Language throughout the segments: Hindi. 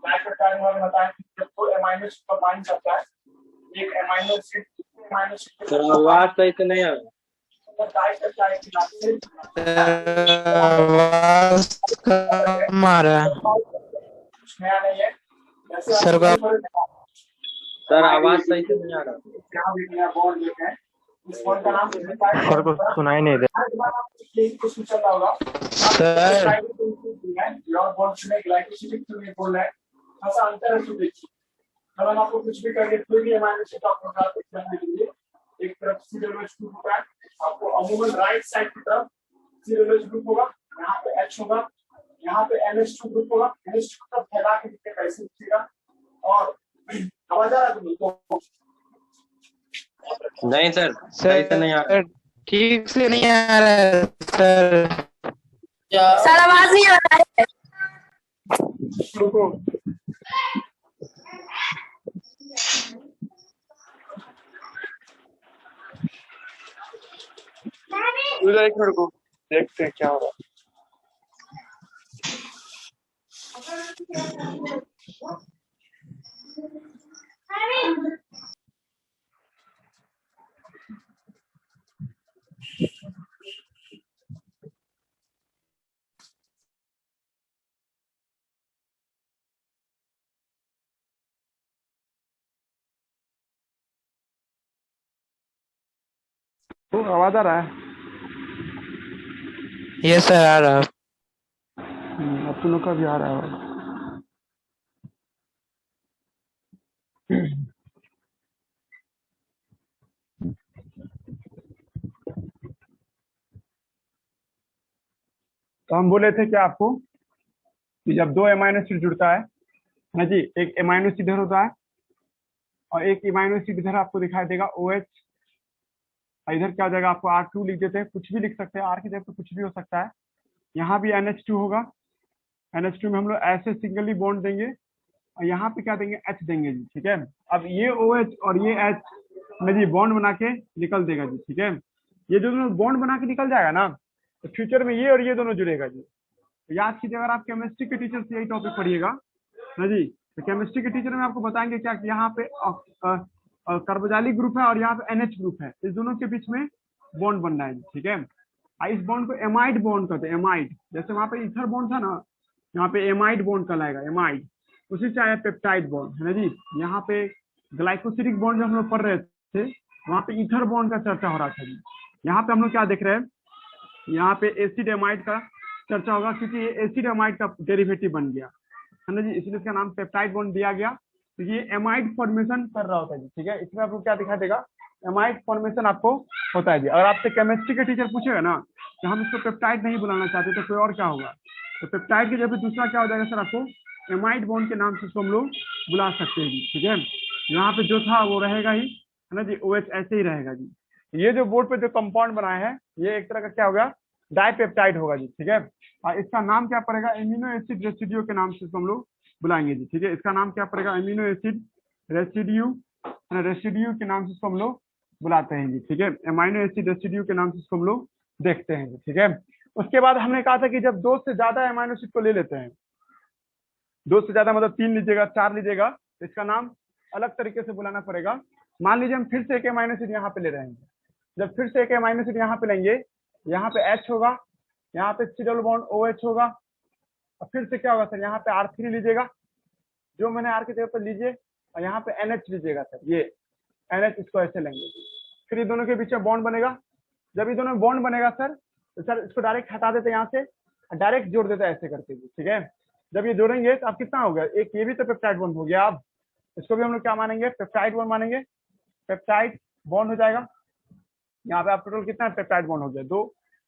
डाइपेप्टाइड में बताया कि जब दो एमाइनो एसिड का बाइंड करता है, एक एमाइनो एसिड सर आवाज सही से नहीं आ रहा। डाइपेप्टाइड के नाम से आवाज कम आ रहा है कुछ नया नहीं है। जैसे सर का। सर आवाज सही से नहीं आ रहा। यहाँ भी नया बॉन्ड लेते हैं, इस बॉन्ड का नाम सर को सुनाई नहीं दे। कुछ चल रहा होगा सर ऐसा अंतर है। देखिए अगर आपको कुछ भी करके कोई भी एमाइनो एसिड आपको करने के लिए एक तरफ सीरोलोज ग्रुप होगा, आपको अमूमन राइट साइड की तरफ सीरोलोज ग्रुप होगा, यहाँ पे H होगा, यहाँ पे NH2 ग्रुप होगा, NH2 की तरफ फैला के लिखते कैसे लिखिएगा। और आवाज आ रहा है तुमको? नहीं सर सही से नहीं आ रहा। ठीक से नहीं आ रहा है सर। सर आवाज नहीं आ रहा है। रुको एक मिनट को देखते हैं क्या हो रहा है। तो आवाज आ रहा है? ये सर आ रहा है। अब तुम लोग का भी आ रहा है। तो हम बोले थे क्या आपको कि जब दो एमाइनो एसिड जुड़ता है ना जी, एक एमाइनो एसिड इधर होता है और एक एमाइनो एसिड इधर आपको दिखाई देगा OH, इधर क्या हो जाएगा आपको R2 लिख देते हैं, कुछ भी लिख सकते हैं, R की जगह पे कुछ भी हो सकता है। यहाँ भी NH2 होगा, NH2 में हम लोग ऐसे सिंगली बॉन्ड देंगे और यहाँ पे क्या देंगे H देंगे जी, ठीक है। अब ये OH और ये H में जी बॉन्ड बना के निकल देगा जी, ठीक है। ये जो दोनों बॉन्ड बना के निकल जाएगा ना, तो फ्यूचर में ये और ये दोनों जुड़ेगा जी। तो याद कीजिए, अगर आप केमिस्ट्री के टीचर से यही टॉपिक पढ़िएगा ना जी, तो केमिस्ट्री के टीचर में आपको बताएंगे क्या कि यहाँ पे कार्बोजाइलिक ग्रुप है और यहाँ पे NH ग्रुप है, इस दोनों के बीच में बॉन्ड बनना है, ठीक है। इस बॉन्ड को एमाइड बॉन्ड कहते हैं, एमाइड। जैसे वहां पे इथर बॉन्ड था ना, यहाँ पे एमाइड बॉन्ड कहलाएगा, एमाइड। उसी से आया पेप्टाइड बॉन्ड, है ना जी। यहाँ पे ग्लाइकोसिडिक बॉन्ड जो हम लोग पढ़ रहे थे, वहां पे इथर बॉन्ड का चर्चा हो रहा था जी। यहाँ पे हम लोग क्या देख रहे हैं, यहाँ पे एसिड एमाइड का चर्चा होगा, क्योंकि ये एसिड एमाइड का डेरिवेटिव बन गया, है ना जी, इसलिए इसका नाम पेप्टाइड बॉन्ड दिया गया। तो ये एमाइड फॉर्मेशन कर रहा होता है जी, ठीक है। इसमें आपको क्या दिखा देगा, एमाइड फॉर्मेशन आपको होता है जी। अगर आपसे केमिस्ट्री के टीचर पूछेगा ना कि हम इसको पेप्टाइड नहीं बुलाना चाहते तो कोई और क्या होगा, तो पेप्टाइड की जगह पे दूसरा क्या हो जाएगा सर, आपको एमाइड बॉन्ड के नाम से इसको हम लोग बुला सकते हैं जी, ठीक है। यहाँ पे जो था वो रहेगा ही, है ना जी, OH ऐसे ही रहेगा जी। ये जो बोर्ड पे जो कंपाउंड बनाया है, ये एक तरह का क्या होगा, डाइपेप्टाइड होगा जी, ठीक है। और इसका नाम क्या पड़ेगा, एमिनो एसिड रेसिड्यू के नाम से इसको हम लोग बुलाएंगे जी, ठीक है। इसका नाम क्या पड़ेगा, एमिनो एसिड रेसिड्यू, रेसिड्यू के नाम से इसको हम लोग बुलाते हैं जी, ठीक है। एमाइनो एसिड रेसिड्यू के नाम से इसको हम लोग देखते हैं जी, ठीक है। उसके बाद हमने कहा था कि जब दो से ज्यादा एमाइनो एसिड को ले लेते हैं, दो से ज्यादा मतलब 3 लीजिएगा, 4 लीजिएगा, तो इसका नाम अलग तरीके से बुलाना पड़ेगा। मान लीजिए हम फिर से एक एमाइनो एसिड यहाँ पे ले रहे हैं, जब फिर से एक एमाइनो एसिड यहाँ पे लेंगे, यहाँ पे H होगा, यहाँ पे C डबल बॉन्ड OH होगा, और फिर से क्या होगा सर, यहाँ पे R3 लीजिएगा, जो मैंने R की जगह पे लीजिए, और यहाँ पे NH लीजिएगा सर, ये NH, इसको ऐसे लेंगे, फिर ये दोनों के बीच में बॉन्ड बनेगा। जब ये दोनों में बॉन्ड बनेगा सर, तो सर इसको डायरेक्ट हटा देते हैं यहाँ से, डायरेक्ट जोड़ देते हैं ऐसे करके, ठीक है। जब ये जोड़ेंगे तो अब कितना हो गया, एक ये भी तो पेप्टाइड बॉन्ड हो गया। अब इसको भी हम लोग क्या मानेंगे, पेप्टाइड बॉन्ड मानेंगे, पेप्टाइड बॉन्ड हो जाएगा। यहाँ पे आप टोटल कितना पेप्टाइड बॉन्ड हो गया, 2।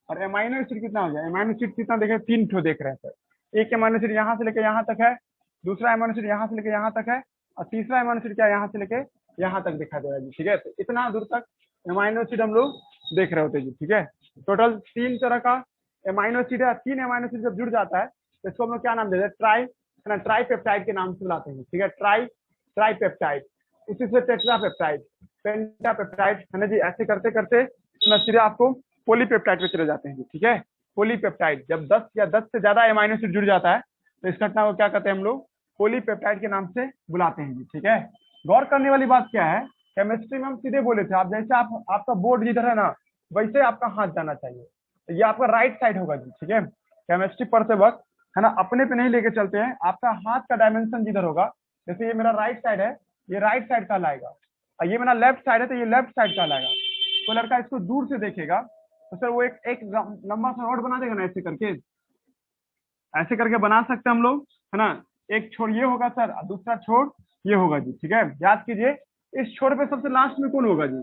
और एमाइनो एसिड कितना हो गया, एमाइनो एसिड कितना देखे, 3 ठो देख रहे हैं सर। एक एमाइनो एसिड यहाँ से लेकर यहाँ तक है, दूसरा एमाइनो एसिड यहाँ से लेकर यहाँ तक है, और तीसरा एमाइनो एसिड क्या यहाँ से लेकर यहाँ तक दिखा देगा जी, ठीक है। तो इतना दूर तक एमाइनो एसिड हम लोग देख रहे होते हैं जी, ठीक है। टोटल 3 तरह का एमाइनो एसिड है। 3 एमाइनो एसिड जब जुड़ जाता है तो इसको हम लोग क्या नाम देते हैं, ट्राई पेप्टाइड के नाम से बुलाते हैं, ठीक है। ट्राई पेप्टाइड, उसी से टेट्रा पेप्टाइड, पेंटा पेप्टाइड, है ना जी। ऐसे करते करते सीधे आपको पॉलीपेप्टाइड पे चले जाते हैं जी, ठीक है। पॉलीपेप्टाइड, जब 10 या 10 से ज्यादा एमाइनो एसिड जुड़ जाता है तो इस घटना को क्या कहते हैं हम लोग, पॉलीपेप्टाइड के नाम से बुलाते हैं जी। ठीक है, गौर करने वाली बात क्या है, केमिस्ट्री में हम सीधे बोले थे, आप जैसे आप आपका बोर्ड जिधर है ना वैसे आपका हाथ जाना चाहिए, तो ये आपका राइट साइड होगा जी। ठीक है, केमिस्ट्री पढ़ते वक्त है ना अपने पे नहीं लेके चलते हैं, आपका हाथ का डायमेंशन जिधर होगा, जैसे ये मेरा राइट साइड है, ये राइट साइड का लाएगा, और ये मेरा लेफ्ट साइड है तो ये लेफ्ट साइड का लाएगा। तो लड़का इसको दूर से देखेगा तो सर वो एक लंबा सा रॉड बना देगा ना, ऐसे करके बना सकते हैं हम लोग, है ना। एक छोर ये होगा सर, दूसरा छोर ये होगा जी। ठीक है, याद कीजिए इस छोर पे सबसे लास्ट में कौन होगा जी,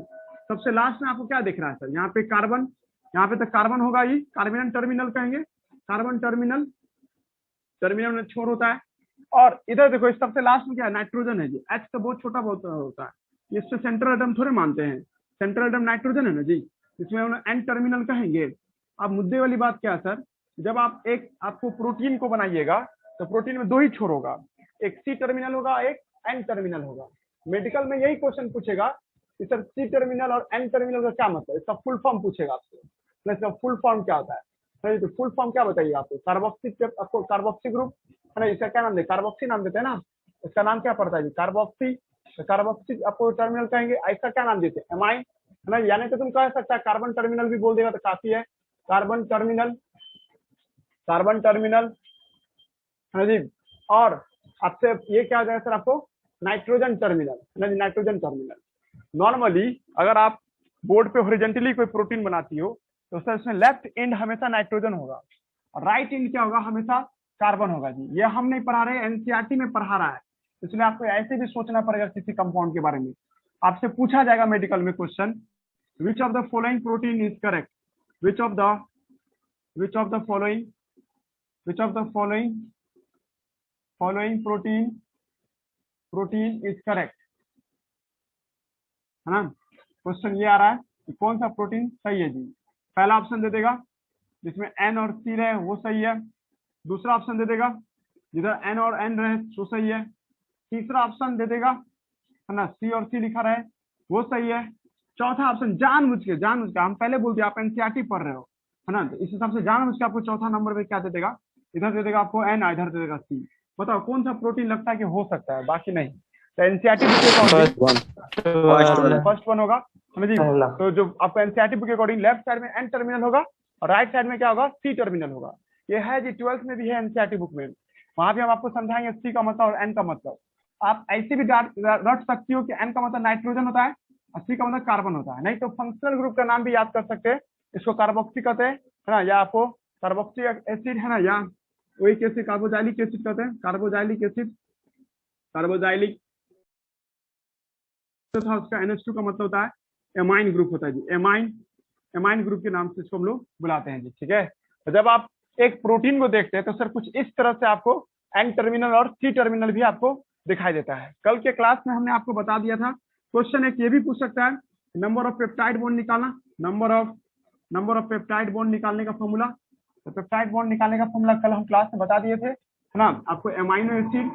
सबसे लास्ट में आपको क्या दिख रहा है सर, यहाँ पे कार्बन, यहाँ पे तो कार्बन होगा ही, कार्बन टर्मिनल कहेंगे, कार्बन टर्मिनल, टर्मिनल में छोर होता है। और इधर देखो इस सबसे लास्ट में क्या है, नाइट्रोजन है जी। एच तो बहुत छोटा बहुत होता है, इससे सेंट्रल एटम थोड़े मानते हैं, सेंट्रल एटम नाइट्रोजन है ना जी, इसमें उन्हें एन टर्मिनल कहेंगे। अब मुद्दे वाली बात क्या है सर, जब आप एक आपको प्रोटीन को बनाइएगा तो प्रोटीन में दो ही छोर होगा, एक सी टर्मिनल होगा, एक एन टर्मिनल होगा। मेडिकल में यही क्वेश्चन पूछेगा कि सर सी टर्मिनल और एन टर्मिनल का क्या मतलब, इसका फुल फॉर्म पूछेगा आपसे, इसका फुल फॉर्म क्या होता है, नहीं तो फुल फॉर्म क्या बताइए आपको, कार्बोक्सी, आपको कार्बोक्सी ग्रुप है ना, इसका क्या नाम देते, कार्बोक्सी नाम देते हैं ना, इसका नाम क्या पड़ता है जी, कार्बोक्सी। कार्बोक्सी आपको टर्मिनल कहेंगे, इसका क्या नाम देते हैं, एमाइन है ना, यानी तो तुम कह सकता है कार्बन टर्मिनल भी बोल देगा तो काफी है, कार्बन टर्मिनल, कार्बन टर्मिनल है जी। और आपसे ये क्या हो जाएगा सर, आपको नाइट्रोजन टर्मिनल है ना जी, नाइट्रोजन टर्मिनल। नॉर्मली अगर आप बोर्ड पे हॉरिजॉन्टली कोई प्रोटीन बनाती हो तो सर इसमें लेफ्ट एंड हमेशा नाइट्रोजन होगा और राइट एंड क्या होगा, हमेशा कार्बन होगा जी। ये हम नहीं पढ़ा रहे, एनसीईआरटी में पढ़ा रहा है, इसलिए आपको ऐसे भी सोचना पड़ेगा किसी कंपाउंड के बारे में। आपसे पूछा जाएगा मेडिकल में question, which of the following protein is correct, which of the following protein is correct, है ना। क्वेश्चन ये आ रहा है कि कौन सा प्रोटीन सही है जी। पहला ऑप्शन दे देगा जिसमें एन और सी रहे वो सही है, दूसरा ऑप्शन दे देगा जिधर एन और एन रहे वो सही है, तीसरा ऑप्शन दे देगा है ना सी और सी लिखा रहे वो सही है, चौथा ऑप्शन जानबूझ के हम पहले बोलते आप एनसीईआरटी पढ़ रहे हो है ना, तो इस हिसाब से जानबूझ के आपको चौथा नंबर पे क्या दे देगा, इधर दे देगा आपको एन, इधर दे देगा सी। बताओ कौन सा प्रोटीन लगता है कि हो सकता है, बाकी नहीं। तो एनसीईआरटी फर्स्ट वन होगा समझिए। तो जो आपको एनसीईआरटी बुक के अकॉर्डिंग लेफ्ट साइड में एन टर्मिनल होगा और राइट साइड में क्या होगा, सी टर्मिनल होगा। ये है जी 12th में भी है एनसीईआरटी बुक में, वहां भी हम आपको समझाएंगे सी का मतलब और एन का मतलब। आप ऐसे भी रट सकती हो कि एन का मतलब नाइट्रोजन होता है और सी का मतलब कार्बन होता है, नहीं तो फंक्शनल ग्रुप का नाम भी याद कर सकते हैं, इसको कार्बोक्सी कहते हैं है ना, या आपको कार्बोक्सी एसिड है ना, या वही एसिड कार्बोजाइलिक एसिड कहते हैं, कार्बोजाइलिक एसिड, कार्बोजाइलिक था उसका NH2 का मतलब होता है एमाइन ग्रुप होता है जी, एमाइन ग्रुप के नाम से इसको हम लोग बुलाते हैं जी। ठीक है, तो जब आप एक प्रोटीन को देखते हैं तो सर कुछ इस तरह से आपको एन टर्मिनल और सी टर्मिनल भी आपको दिखाई देता है। कल के क्लास में हमने आपको बता दिया था, क्वेश्चन एक ये भी पूछ सकता है नंबर ऑफ पेप्टाइड बॉन्ड निकालना, नंबर ऑफ पेप्टाइड बॉन्ड निकालने का फॉर्मूला। तो पेप्टाइड बॉन्ड निकालने का फॉर्मूला कल हम क्लास में बता दिए थे है ना, आपको amino acid,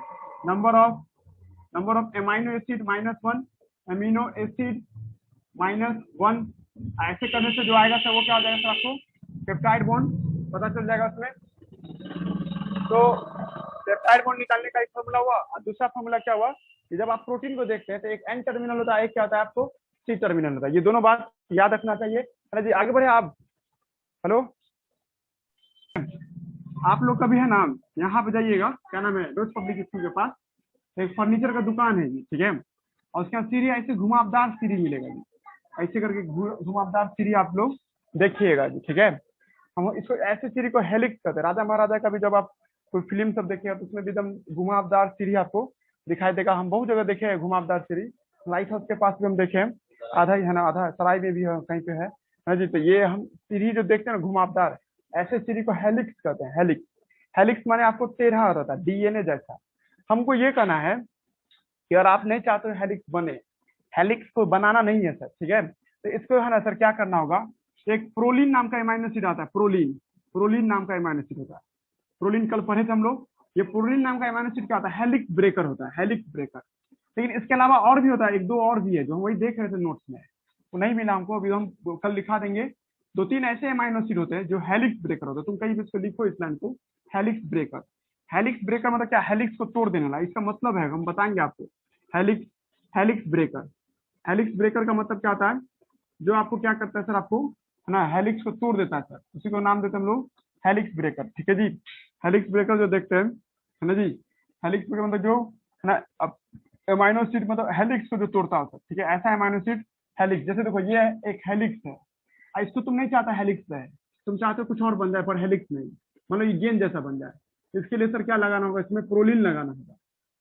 number of amino acid -1, amino acid -1, ऐसे करने से जो आएगा सर वो क्या हो जाएगा सर, आपको पेप्टाइड बॉन्ड पता चल जाएगा उसमें। तो पेप्टाइड बॉन्ड निकालने का एक फॉर्मूला हुआ और दूसरा फॉर्मूला क्या हुआ कि जब आप प्रोटीन को देखते हैं तो एक एन टर्मिनल होता है, एक क्या होता है आपको सी टर्मिनल होता है। ये दोनों बात याद रखना चाहिए है ना जी। आगे बढ़े आप, हेलो आप लोग कभी है ना यहाँ पे जाइएगा, क्या नाम है, रोज पब्लिक स्कूल के पास एक फर्नीचर का दुकान है जी। ठीक है, और उसके यहाँ सीढ़ी ऐसे घुमावदार सीढ़ी मिलेगा जी, ऐसे करके घुमावदार सीढ़ी आप लोग देखिएगा जी। ठीक है, हम इसको ऐसे सीढ़ी को हेलिक्स कहते हैं। राजा महाराजा का भी जब आप कोई फिल्म सब देखेगा तो उसमें भी एकदम घुमावदार सीढ़ी आपको दिखाई देगा। हम बहुत जगह देखे हैं घुमावदार सीढ़ी, लाइट हाउस के पास भी हम देखे हैं, आधा ही है ना, आधा सराय में भी है, कहीं पे है ना जी। तो ये हम सीढ़ी जो देखते हैं ना घुमावदार, ऐसे सीढ़ी को हेलिक्स कहते हैं। हेलिक्स माने आपको 13 होता है, DNA जैसा। हमको ये कहना है कि अगर आप नहीं चाहते हो हेलिक्स बने, हेलिक्स को बनाना नहीं है सर। ठीक है, तो इसको है ना सर क्या करना होगा, एक प्रोलीन नाम का एमाइनो एसिड आता है, प्रोलीन नाम का एमाइनो एसिड होता है। प्रोलीन कल पढ़े थे हम लोग। ये प्रोलीन नाम का एमाइनो एसिड क्या होता है, हेलिक्स ब्रेकर होता है, हेलिक्स ब्रेकर। लेकिन इसके अलावा और भी होता है, एक दो और भी है जो हम वही देख रहे थे नोट्स में, वो नहीं मिला हमको, अभी हम कल लिखा देंगे। 2-3 ऐसे एमाइनो एसिड होते हैं जो हेलिक्स ब्रेकर होते हैं, तुम कहीं भी इसको लिखो इस लाइन को, हेलिक्स ब्रेकर। हेलिक्स ब्रेकर मतलब क्या, हेलिक्स को तोड़ देने वाला, इसका मतलब है हम बताएंगे आपको। Helix helix breaker, helix breaker का मतलब क्या होता है, जो आपको क्या करता है सर, आपको है ना हेलिक्स को तोड़ देता है सर, उसी को नाम देते हैं हम लोग हेलिक्स ब्रेकर। ठीक है जी, हेलिक्स ब्रेकर जो देखते हैं है ना जी, हेलिक्स ब्रेकर मतलब जो है ना अब एमाइनो एसिड मतलब हेलिक्स को जो तोड़ता है सर। ठीक है, ऐसा एमाइनो एसिड हेलिक्स, जैसे देखो ये एक हेलिक्स है, इसको तुम नहीं चाहता हेलिक्स रहे, तुम चाहते हो कुछ और बन जाए पर हेलिक्स नहीं, मतलब ये गेंद जैसा बन जाए। इसके लिए सर क्या लगाना होगा, इसमें प्रोलीन लगाना होगा।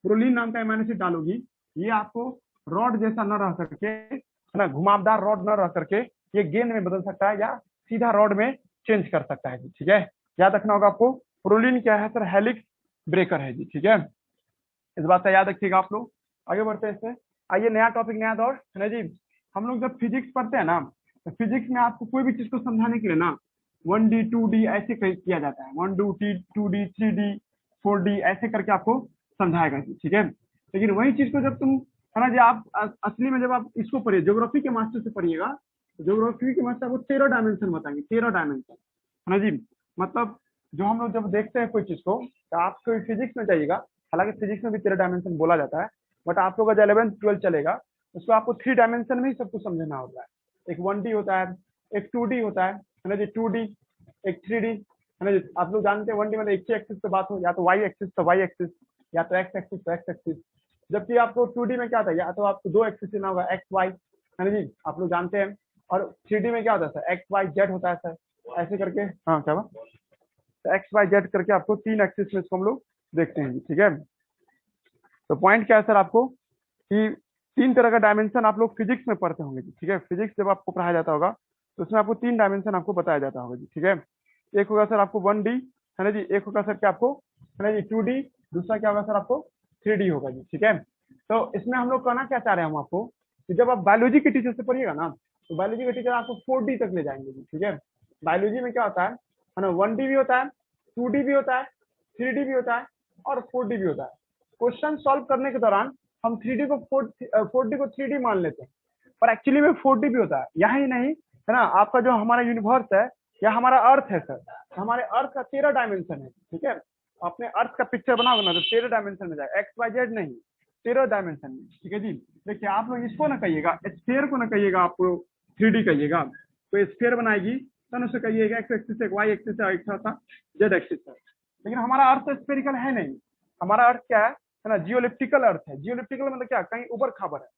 प्रोलीन नाम का एमाइनो एसिड डालोगी, ये आपको रॉड जैसा न रह करके है ना, घुमावदार रॉड न रह करके ये गेंद में बदल सकता है या सीधा रॉड में चेंज कर सकता है जी। ठीक है, याद रखना होगा आपको, प्रोलीन क्या है सर, हेलिक्स ब्रेकर है जी। ठीक है, इस बात का याद रखिएगा आप लोग। आगे बढ़ते हैं इससे, आइए नया टॉपिक नया दौर है ना जी। हम लोग जब फिजिक्स पढ़ते हैं ना, तो फिजिक्स में आपको कोई भी चीज को समझाने के लिए ना 1D 2D ऐसे किया जाता है, 1D 2D 3D 4D ऐसे करके आपको समझाएगा जी। ठीक है, लेकिन वही चीज को जब तुम है ना जी, आप असली में जब आप इसको पढ़िए, ज्योग्राफी के मास्टर से पढ़िएगा, तो ज्योग्राफी के मास्टर आपको 13 डायमेंशन बताएंगे, 13 डायमेंशन है ना जी। मतलब जो हम लोग जब देखते हैं कोई चीज को, तो आप कोई फिजिक्स में जाइएगा, हालांकि फिजिक्स में भी 13 डायमेंशन बोला जाता है, बट आप लोग का जो 11th 12 चलेगा उसको आपको 3 डायमेंशन में ही सब कुछ समझना होता है। एक 1D होता है, एक 2D होता है ना जी, 2D, एक 3D है ना जी। आप लोग जानते हैं 1D मतलब एक ही एक्सिस पे बात हो, या तो वाई एक्सिस तो वाई एक्सिस, या तो एक्स एक्सिस तो एक्स एक्सिस। जबकि आपको 2D में क्या था, या तो आपको दो एक्सिस लेना होगा, एक्स वाई है ना जी, आप लोग जानते हैं। और 3D में क्या होता है सर, एक्स वाई जेड होता है सर, ऐसे करके। हाँ क्या हुआ, तो एक्स वाई जेड करके आपको 3 एक्सिस में इसको हम लोग देखते हैं। ठीक है, तो पॉइंट क्या है सर आपको कि 3 तरह का डायमेंशन आप लोग फिजिक्स में पढ़ते होंगे जी। ठीक है, फिजिक्स जब आपको पढ़ाया जाता होगा तो उसमें आपको 3 डायमेंशन आपको बताया जाता होगा जी। ठीक है, एक होगा सर आपको 1D है ना जी, एक होगा सर क्या आपको है ना जी 2D, दूसरा क्या होगा सर आपको 3D होगा जी। ठीक है, तो इसमें हम लोग कहना क्या चाह रहे हैं हम आपको कि जब आप बायोलॉजी के टीचर से पढ़िएगा ना, तो बायोलॉजी के टीचर आपको 4D तक ले जाएंगे जी। ठीक है, बायोलॉजी में क्या होता है ना, 1D भी होता है, 2D भी होता है, 3D भी होता है और 4D भी होता है। क्वेश्चन सॉल्व करने के दौरान हम 3D को 4D को 3D मान लेते हैं, पर एक्चुअली में 4D भी होता है। यहाँ ही नहीं है ना, आपका जो हमारा यूनिवर्स है या हमारा अर्थ है सर, हमारे अर्थ का 13 डायमेंशन है। ठीक है, आपने अर्थ का पिक्चर बनाओगे ना तो 13 डायमेंशन में जाएगा, एक्स वाई जेड नहीं, 13 डायमेंशन में। ठीक है जी, देखिए आप लोग इसको ना कहिएगा, स्फीयर को ना कहिएगा, आपको 3D कहिएगा। तो स्फीयर बनाएगी तो उसे कहिएगा एक्स एक्सिस है, वाई एक्सिस है, एक था जेड एक्सिस है। लेकिन हमारा अर्थ स्फेरिकल है नहीं, हमारा अर्थ क्या है ना, जियोलिप्टिकल अर्थ है। जियोलिप्टिकल मतलब क्या, कहीं ऊपर खाबर है।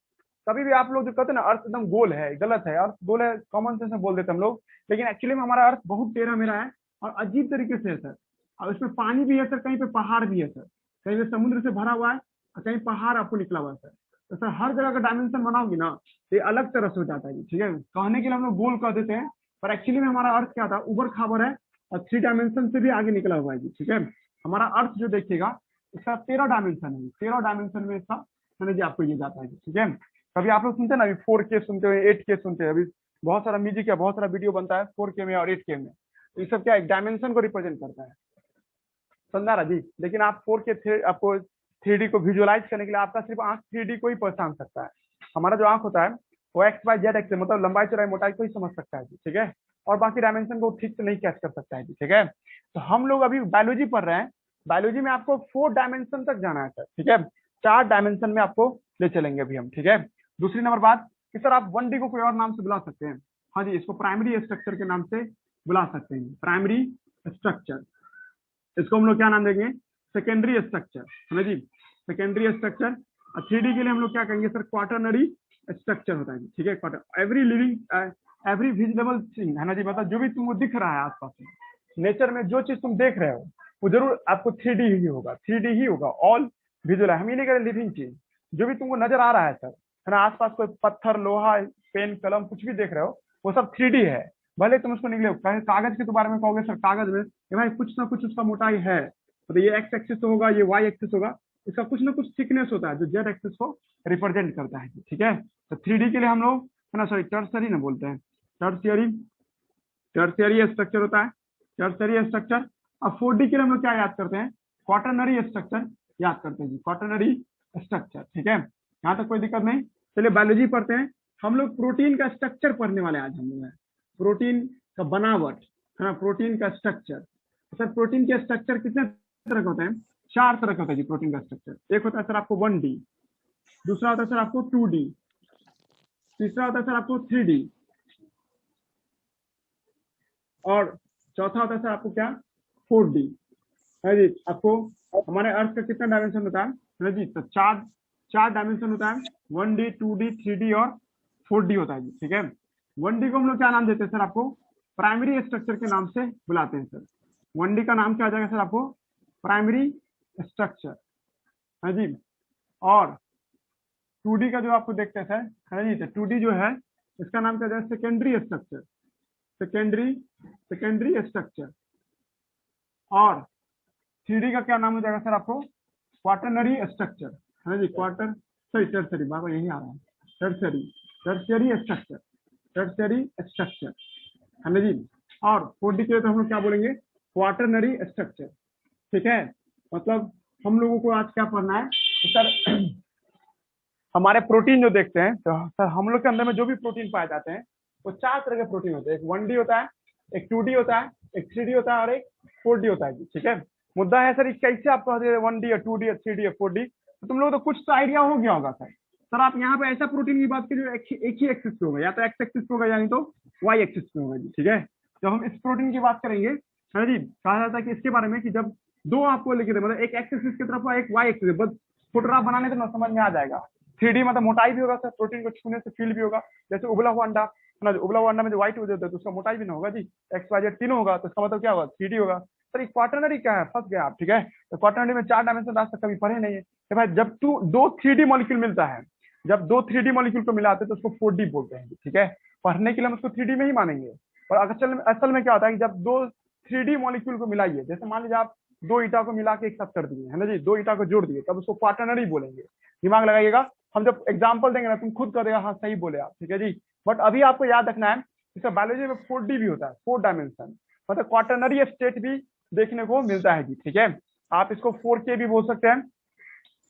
कभी भी आप लोग जो कहते हैं ना अर्थ एकदम गोल है, गलत है, अर्थ गोल है कॉमन सेंस में बोल देते हैं हम लोग, लेकिन एक्चुअली में हमारा अर्थ बहुत टेढ़ा मेढ़ा है और अजीब तरीके से है सर। और उसमें पानी भी है सर, कहीं पे पहाड़ भी है सर, कहीं पे समुद्र से भरा हुआ है और कहीं पहाड़ आपको निकला हुआ है सर। तो सर हर जगह का डायमेंशन बनाओगी ना तो ये अलग तरह से हो जाता है। ठीक है, कहने के लिए हम लोग गोल कह देते हैं, पर एक्चुअली में हमारा अर्थ क्या था, ऊपर खाबर है और 3 डायमेंशन से भी आगे निकला हुआ है जी। ठीक है, हमारा अर्थ जो देखिएगा इसका 13 डायमेंशन है, 13 डायमेंशन में इसका मैंने जी आपको ये जाता है। ठीक है, कभी आप लोग सुनते हैं ना, अभी 4K सुनते हैं, 8K सुनते हैं, अभी बहुत सारा म्यूजिक या बहुत सारा वीडियो बनता है 4K में और 8K में, तो ये सब क्या एक डायमेंशन को रिप्रेजेंट करता है, समझा रहा जी। लेकिन आप 4K आपको 3D को विजुअलाइज करने के लिए आपका सिर्फ आंख 3D को ही पहचान सकता है। हमारा जो आंख होता है वो एक्स वाई जेड एक्स मतलब लंबाई चौड़ाई मोटाई को ही समझ सकता है जी। ठीक है, और बाकी डायमेंशन को ठीक से नहीं कैच कर सकता है जी। ठीक है, तो हम लोग अभी बायोलॉजी पढ़ रहे हैं, बायोलॉजी में आपको 4 डायमेंशन तक जाना है सर। ठीक है, 4 डायमेंशन में आपको ले चलेंगे अभी हम। ठीक है, दूसरी नंबर बात कि सर आप 1D को कोई और नाम से बुला सकते हैं, हाँ जी, इसको प्राइमरी स्ट्रक्चर के नाम से बुला सकते हैं, प्राइमरी स्ट्रक्चर। इसको हम लोग क्या नाम देंगे, सेकेंडरी स्ट्रक्चर है ना जी, सेकेंडरी स्ट्रक्चर। और 3D के लिए हम लोग क्या कहेंगे सर, क्वाटरनरी स्ट्रक्चर होता है जी। ठीक है, quarter every living every visible thing है ना जी, मतलब जो भी तुमको दिख रहा है आसपास में, नेचर में जो चीज तुम देख रहे हो वो जरूर आपको 3D ही होगा, 3D ही होगा, ऑल विजुअल है। हम ये नहीं करें लिविंग चीज, जो भी तुमको नजर आ रहा है सर है ना, आसपास कोई पत्थर लोहा पेन कलम कुछ भी देख रहे हो वो सब 3D है। भले तुम उसको निकले कागज के बारे में कहोगे सर, कागज में भाई कुछ ना कुछ उसका मोटाई है, तो ये एक्स एक्सिस होगा, ये वाई एक्सिस होगा, इसका कुछ ना कुछ थिकनेस होता है जो जेड एक्सिस को रिप्रेजेंट करता है। ठीक है, तो 3D के लिए हम लोग है ना, सॉरी टर्सरी ना बोलते हैं, टर्सियरी स्ट्रक्चर होता है, टर्सियरी स्ट्रक्चर। अब 4D के लिए हम लोग क्या याद करते हैं, क्वाटरनरी स्ट्रक्चर याद करते हैं जी, क्वाटरनरी स्ट्रक्चर। ठीक है, यहाँ तक कोई दिक्कत नहीं। चलिए बायोलॉजी पढ़ते हैं, हम लोग प्रोटीन का स्ट्रक्चर पढ़ने वाले आज हम लोग हैं, प्रोटीन का बनावट है ना, प्रोटीन का स्ट्रक्चर। सर प्रोटीन के स्ट्रक्चर कितने तरह के होते हैं, चार तरह का होता है जी प्रोटीन का स्ट्रक्चर। एक होता है सर आपको 1D, दूसरा होता है सर आपको 2D, तीसरा होता है सर आपको 3D, और चौथा होता है सर आपको क्या 4D है जी। आपको हमारे अर्थ का कितना डायमेंशन होता है जी, तो चार डायमेंशन होता है, 1D 2D 3D और 4D होता है जी, ठीक है। 1D को हम लोग क्या नाम देते हैं सर, आपको प्राइमरी स्ट्रक्चर के नाम से बुलाते हैं सर। 1D का नाम क्या आ जाएगा सर, आपको प्राइमरी स्ट्रक्चर है जी। और 2D का जो आपको देखते हैं सर है जी, तो 2D जो है इसका नाम क्या जाएगा सेकेंडरी स्ट्रक्चर, सेकेंडरी स्ट्रक्चर। और 3D का क्या नाम हो जाएगा सर, आपको क्वाटरनरी स्ट्रक्चर है जी, क्वार्टर सॉरी टर्सरी, बाबा यही आ रहा है, टर्सरी स्ट्रक्चर है ना जी। और 4D के लिए तो हम लोग क्या बोलेंगे, क्वाटरनरी स्ट्रक्चर, ठीक है। मतलब हम लोगों को आज क्या पढ़ना है तो सर हमारे प्रोटीन जो देखते हैं तो सर हम लोग के अंदर में जो भी प्रोटीन पाए जाते हैं वो चार तरह के प्रोटीन होते हैं। एक 1D होता है, एक 2D होता है, एक 3D होता है और एक 4D होता है, ठीक है। मुद्दा है सर कैसे आप 1D या 2D या 3D या 4D, तो तुम लोग तो कुछ तो आइडिया हो गया होगा सर। आप यहाँ पे ऐसा प्रोटीन की बात करिए एक ही एक्सिस पे होगा, या तो एक्स एक्सिस पे होगा या नहीं तो वाई एक्सिस पे होगा जी, ठीक है। जब हम इस प्रोटीन की बात करेंगे है जी, कहा जाता है कि इसके बारे में कि जब दो आपको लिखे थे, मतलब एक एक्स एक्सिस की तरफ एक वाई एक्सिस, बस फोटोग्राफ बनाने से समझ में आ जाएगा। 3D मतलब मोटाई भी होगा सर, प्रोटीन को छूने से फील भी होगा, जैसे उबला हुआ अंडा है ना, उबला हुआ अंडा में जो व्हाइट हो जाता है तो उसका मोटाई भी ना होगा जी, एक्स वाई जेड तीनों होगा, तो इसका मतलब क्या होगा 3D होगा सर। ये क्वाटरनरी क्या है, फंस गए आप, ठीक है। तो क्वाटरनरी में चार डायमेंशन आज तक कभी पढ़े नहीं है तो भाई, जब दो 3D मॉलिक्यूल मिलता है, जब दो 3D मॉलिक्यूल को मिलाते हैं तो उसको 4D बोलते हैं, ठीक है। पढ़ने के लिए हम उसको 3D में ही मानेंगे। और असल में क्या होता है कि जब दो 3D मॉलिक्यूल को मिलाइए, जैसे मान लीजिए आप दो ईटा को मिला के एक साथ कर दिए है ना जी, दो ईटा को जोड़ दिए, तब उसको क्वाटरनरी बोलेंगे। दिमाग लगाइएगा, हम जब एग्जाम्पल देंगे ना तुम खुद कर देगा हाँ सही बोले आप, ठीक है जी। बट अभी आपको याद रखना है इसका बायोलॉजी में 4D भी होता है, 4 डायमेंशन, मतलब क्वाटरनरी स्टेट भी देखने को मिलता है जी, ठीक है। आप इसको 4K भी बोल सकते हैं।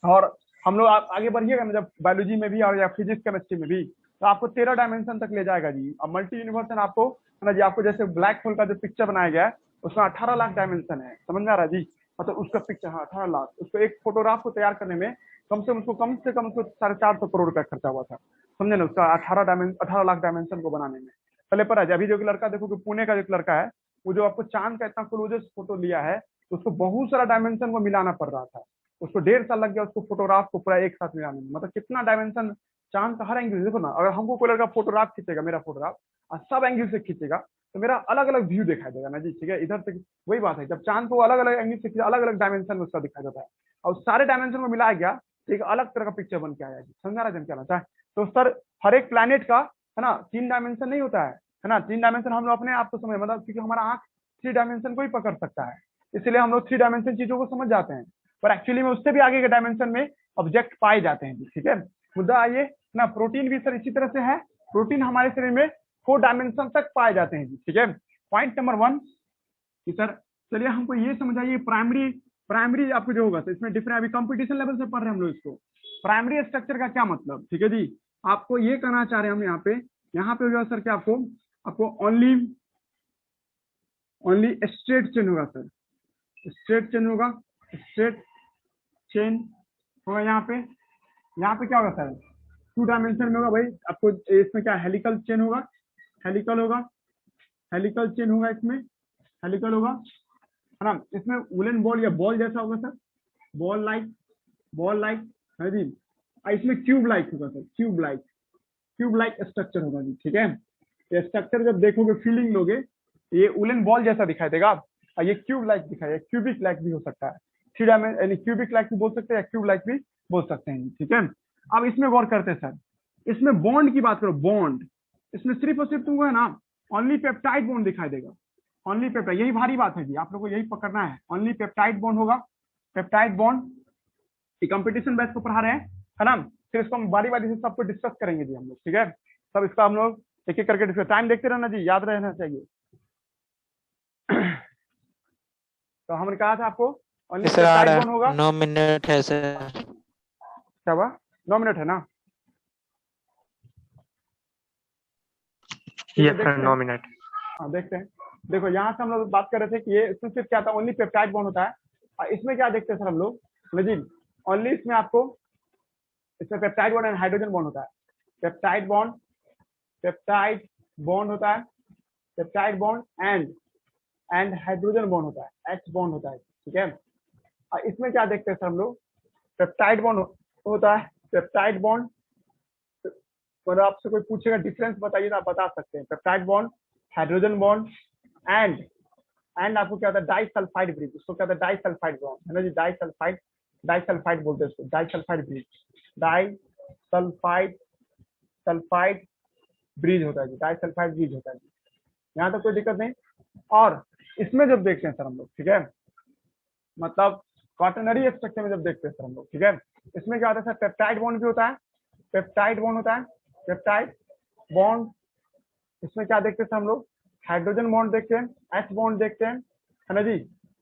और हम लोग आगे बढ़िएगा जब बायोलॉजी में भी और या फिजिक्स केमिस्ट्री में भी, तो आपको 13 डायमेंशन तक ले जाएगा जी। अब मल्टी यूनिवर्सल आपको है ना जी, आपको जैसे ब्लैक होल का जो पिक्चर बनाया गया है उसमें 18 लाख डायमेंशन है, समझ में आ रहा है जी। मतलब उसका पिक्चर, हाँ 18 लाख, उसको एक फोटोग्राफ को तैयार करने में कम से कम उसको 450 करोड़ रुपया खर्चा हुआ था, समझे ना, उसका 18 लाख डायमेंशन को बनाने में। पहले पर अभी जो लड़का देखो कि पुणे का जो लड़का है, वो जो आपको चांद का इतना क्लोजेस्ट फोटो लिया है, तो उसको बहुत सारा डायमेंशन को मिलाना पड़ रहा था, उसको 1.5 साल लग गया उसको फोटोग्राफ को पूरा एक साथ मिलाने में। मतलब कितना डायमेंशन चांद का हर एंगल, देखो ना, अगर हमको कोई लड़का फोटोग्राफ खींचेगा, मेरा फोटोग्राफ और सब एंगल से खींचेगा तो मेरा अलग अलग व्यू दिखाई देगा ना जी, ठीक है। इधर से वही बात है, जब चांद को अलग अलग एंगल से अलग अलग डायमेंशन में उसका दिखाई देता है और सारे डायमेंशन को मिलाया गया तो एक अलग तरह का पिक्चर बन के आया जी, समझा रहा जन क्या होता है। तो सर हर एक प्लैनेट का है ना 3 डायमेंशन नहीं होता है ना, 3 डायमेंशन हम लोग अपने आप को समझ, मतलब क्योंकि हमारा आंख 3 डायमेंशन को ही पकड़ सकता है, इसलिए हम लोग 3 डायमेंशन चीजों को समझ जाते हैं, पर एक्चुअली में उससे भी आगे के डायमेंशन में ऑब्जेक्ट पाए जाते हैं, ठीक है। मुद्दा आइए ना, प्रोटीन भी सर इसी तरह से है, प्रोटीन हमारे शरीर में 4 डायमेंशन तक पाए जाते हैं, ठीक है। पॉइंट नंबर 1 कि सर चलिए हमको ये समझाइए प्राइमरी आपको जो होगा, तो इसमें डिफरेंट, अभी कंपटीशन लेवल से पढ़ रहे हैं हम लोग इसको, प्राइमरी स्ट्रक्चर का क्या मतलब, ठीक है जी। आपको ये कहना चाह रहे हैं हम यहाँ पे होगा सर क्या, आपको ओनली स्ट्रेट चेन होगा सर, स्ट्रेट चेन होगा, स्ट्रेट चेन होगा। यहाँ पे क्या होगा सर, 2 डायमेंशन में होगा भाई। आपको इसमें क्या हेलिकल चेन होगा, हेलिकल चेन होगा, इसमें हेलिकल होगा है ना। इसमें वुलन बॉल या बॉल जैसा होगा सर, बॉल लाइक है जी। इसमें क्यूब लाइक होगा सर, क्यूब लाइक स्ट्रक्चर होगा जी, ठीक है। ये स्ट्रक्चर जब देखोगे फीलिंग लोगे, ये वुलन बॉल जैसा दिखाई देगा, और ये क्यूब लाइक दिखाई, क्यूबिक लाइक भी हो सकता है, 3 डायमेंशन यानी क्यूबिक लाइक भी बोल सकते हैं या क्यूब लाइक भी बोल सकते हैं, ठीक है। अब इसमें गौर करते हैं सर, इसमें बॉन्ड की बात करो, बॉन्ड इसमें सिर्फ और सिर्फ तुमको है ना ओनली पेप्टाइड बॉन्ड दिखाई देगा, ओनली पेप्टाइड, यही भारी बात है जी, आप लोगों को यही पकड़ना है, ओनली पेप्टाइड बॉन्ड होगा, पेप्टाइड बॉन्ड। कंपटीशन बैच को पढ़ा रहे हैं है ना, फिर इसको हम बारी से सबको डिस्कस करेंगे जी हम लोग, ठीक है। सब इसका हम लोग एक एक करके डिस्कस, टाइम देखते रहना जी, याद रहना चाहिए। तो हमने कहा था आपको ओनली पेप्टाइड बॉन्ड होगा। 9 मिनट है सर, क्या हुआ, 9 मिनट है ना, ये सर 9 मिनट। हाँ देखते हैं, देखो यहाँ से हम लोग बात कर रहे थे कि ये सिर्फ क्या था, ओनली पेप्टाइड बॉन्ड होता है, इसमें क्या देखते हैं सर हम लोग, जी ओनली इसमें आपको, इसमें peptide bond and hydrogen bond होता है, पेप्टाइड बॉन्ड होता है, peptide bond and hydrogen bond होता है, H बॉन्ड होता है, ठीक है। और इसमें क्या देखते हैं सर हम लोग, पेप्टाइड बॉन्ड होता है, पेप्टाइड बॉन्ड, मतलब आपसे कोई पूछेगा डिफरेंस बताइए तो आप बता सकते हैं, peptide bond, hydrogen bond and आपको क्या होता है, डाइसल्फाइड ब्रिज, उसको क्या होता है, डाइसल्फाइड बॉन्ड है ना जी, डाइसल्फाइड बोलते हैं उसको, डाइसल्फाइड ब्रिज, सल्फाइड ब्रिज होता है जी, डाइसल्फाइड ब्रिज होता है जी, यहाँ तक कोई दिक्कत नहीं। और इसमें जब देखते हैं सर हम लोग, ठीक है, मतलब क्वाटरनरी स्ट्रक्चर में जब देखते हैं सर हम लोग, ठीक है, इसमें क्या होता है सर, पेप्टाइड बॉन्ड भी होता है, पेप्टाइड बॉन्ड होता है, पेप्टाइड बॉन्ड, इसमें क्या देखते हैं सर हम लोग, हाइड्रोजन बॉन्ड देखते हैं, H बॉन्ड देखते हैं, है ना जी।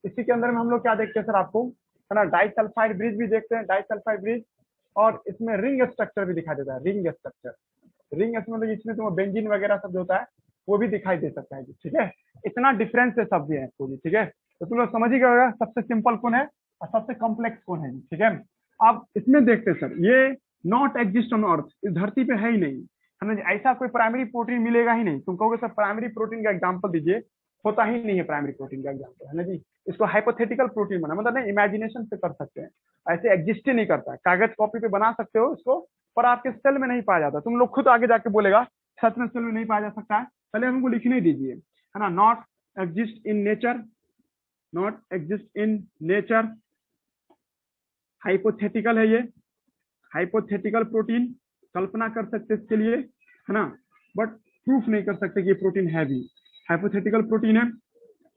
इसी के अंदर में हम लोग क्या देखते हैं सर आपको, है ना, डाइसल्फाइड ब्रिज भी देखते हैं, डाइसल्फाइड ब्रिज, और इसमें रिंग स्ट्रक्चर भी दिखाई देता है, रिंग स्ट्रक्चर, रिंग मतलब इसमें तो बेंजीन वगैरह सब जो होता है वो भी दिखाई दे सकता है जी, ठीक है। इतना डिफरेंस है सब भी है इसको जी, ठीक है। तो तुम लोग समझ ही गए सबसे सिंपल कौन है और सबसे कॉम्प्लेक्स कौन है जी, ठीक है। अब इसमें देखते हैं सर, ये नॉट एग्जिस्ट ऑन अर्थ, इस धरती पे है ही नहीं, है ना जी, ऐसा कोई प्राइमरी प्रोटीन मिलेगा ही नहीं। तुम कहोगे सर प्राइमरी प्रोटीन का एग्जांपल दीजिए, होता ही नहीं है प्राइमरी प्रोटीन का एग्जांपल, है ना जी। इसको हाइपोथेटिकल प्रोटीन बना, मतलब नहीं इमेजिनेशन से कर सकते हैं, ऐसे एग्जिस्ट ही नहीं करता है। कागज कॉपी पे बना सकते हो इसको, पर आपके सेल में नहीं पाया जाता। तुम लोग खुद आगे जाके बोलेगा सच में सेल में नहीं पाया जा सकता है, पहले हमको लिखने दीजिए, है ना। Not exist in nature, not exist in nature, hypothetical है ये, हाइपोथेटिकल प्रोटीन, कल्पना कर सकते इसके लिए, है ना, बट प्रूफ नहीं कर सकते कि ये प्रोटीन है भी, हाइपोथेटिकल प्रोटीन है।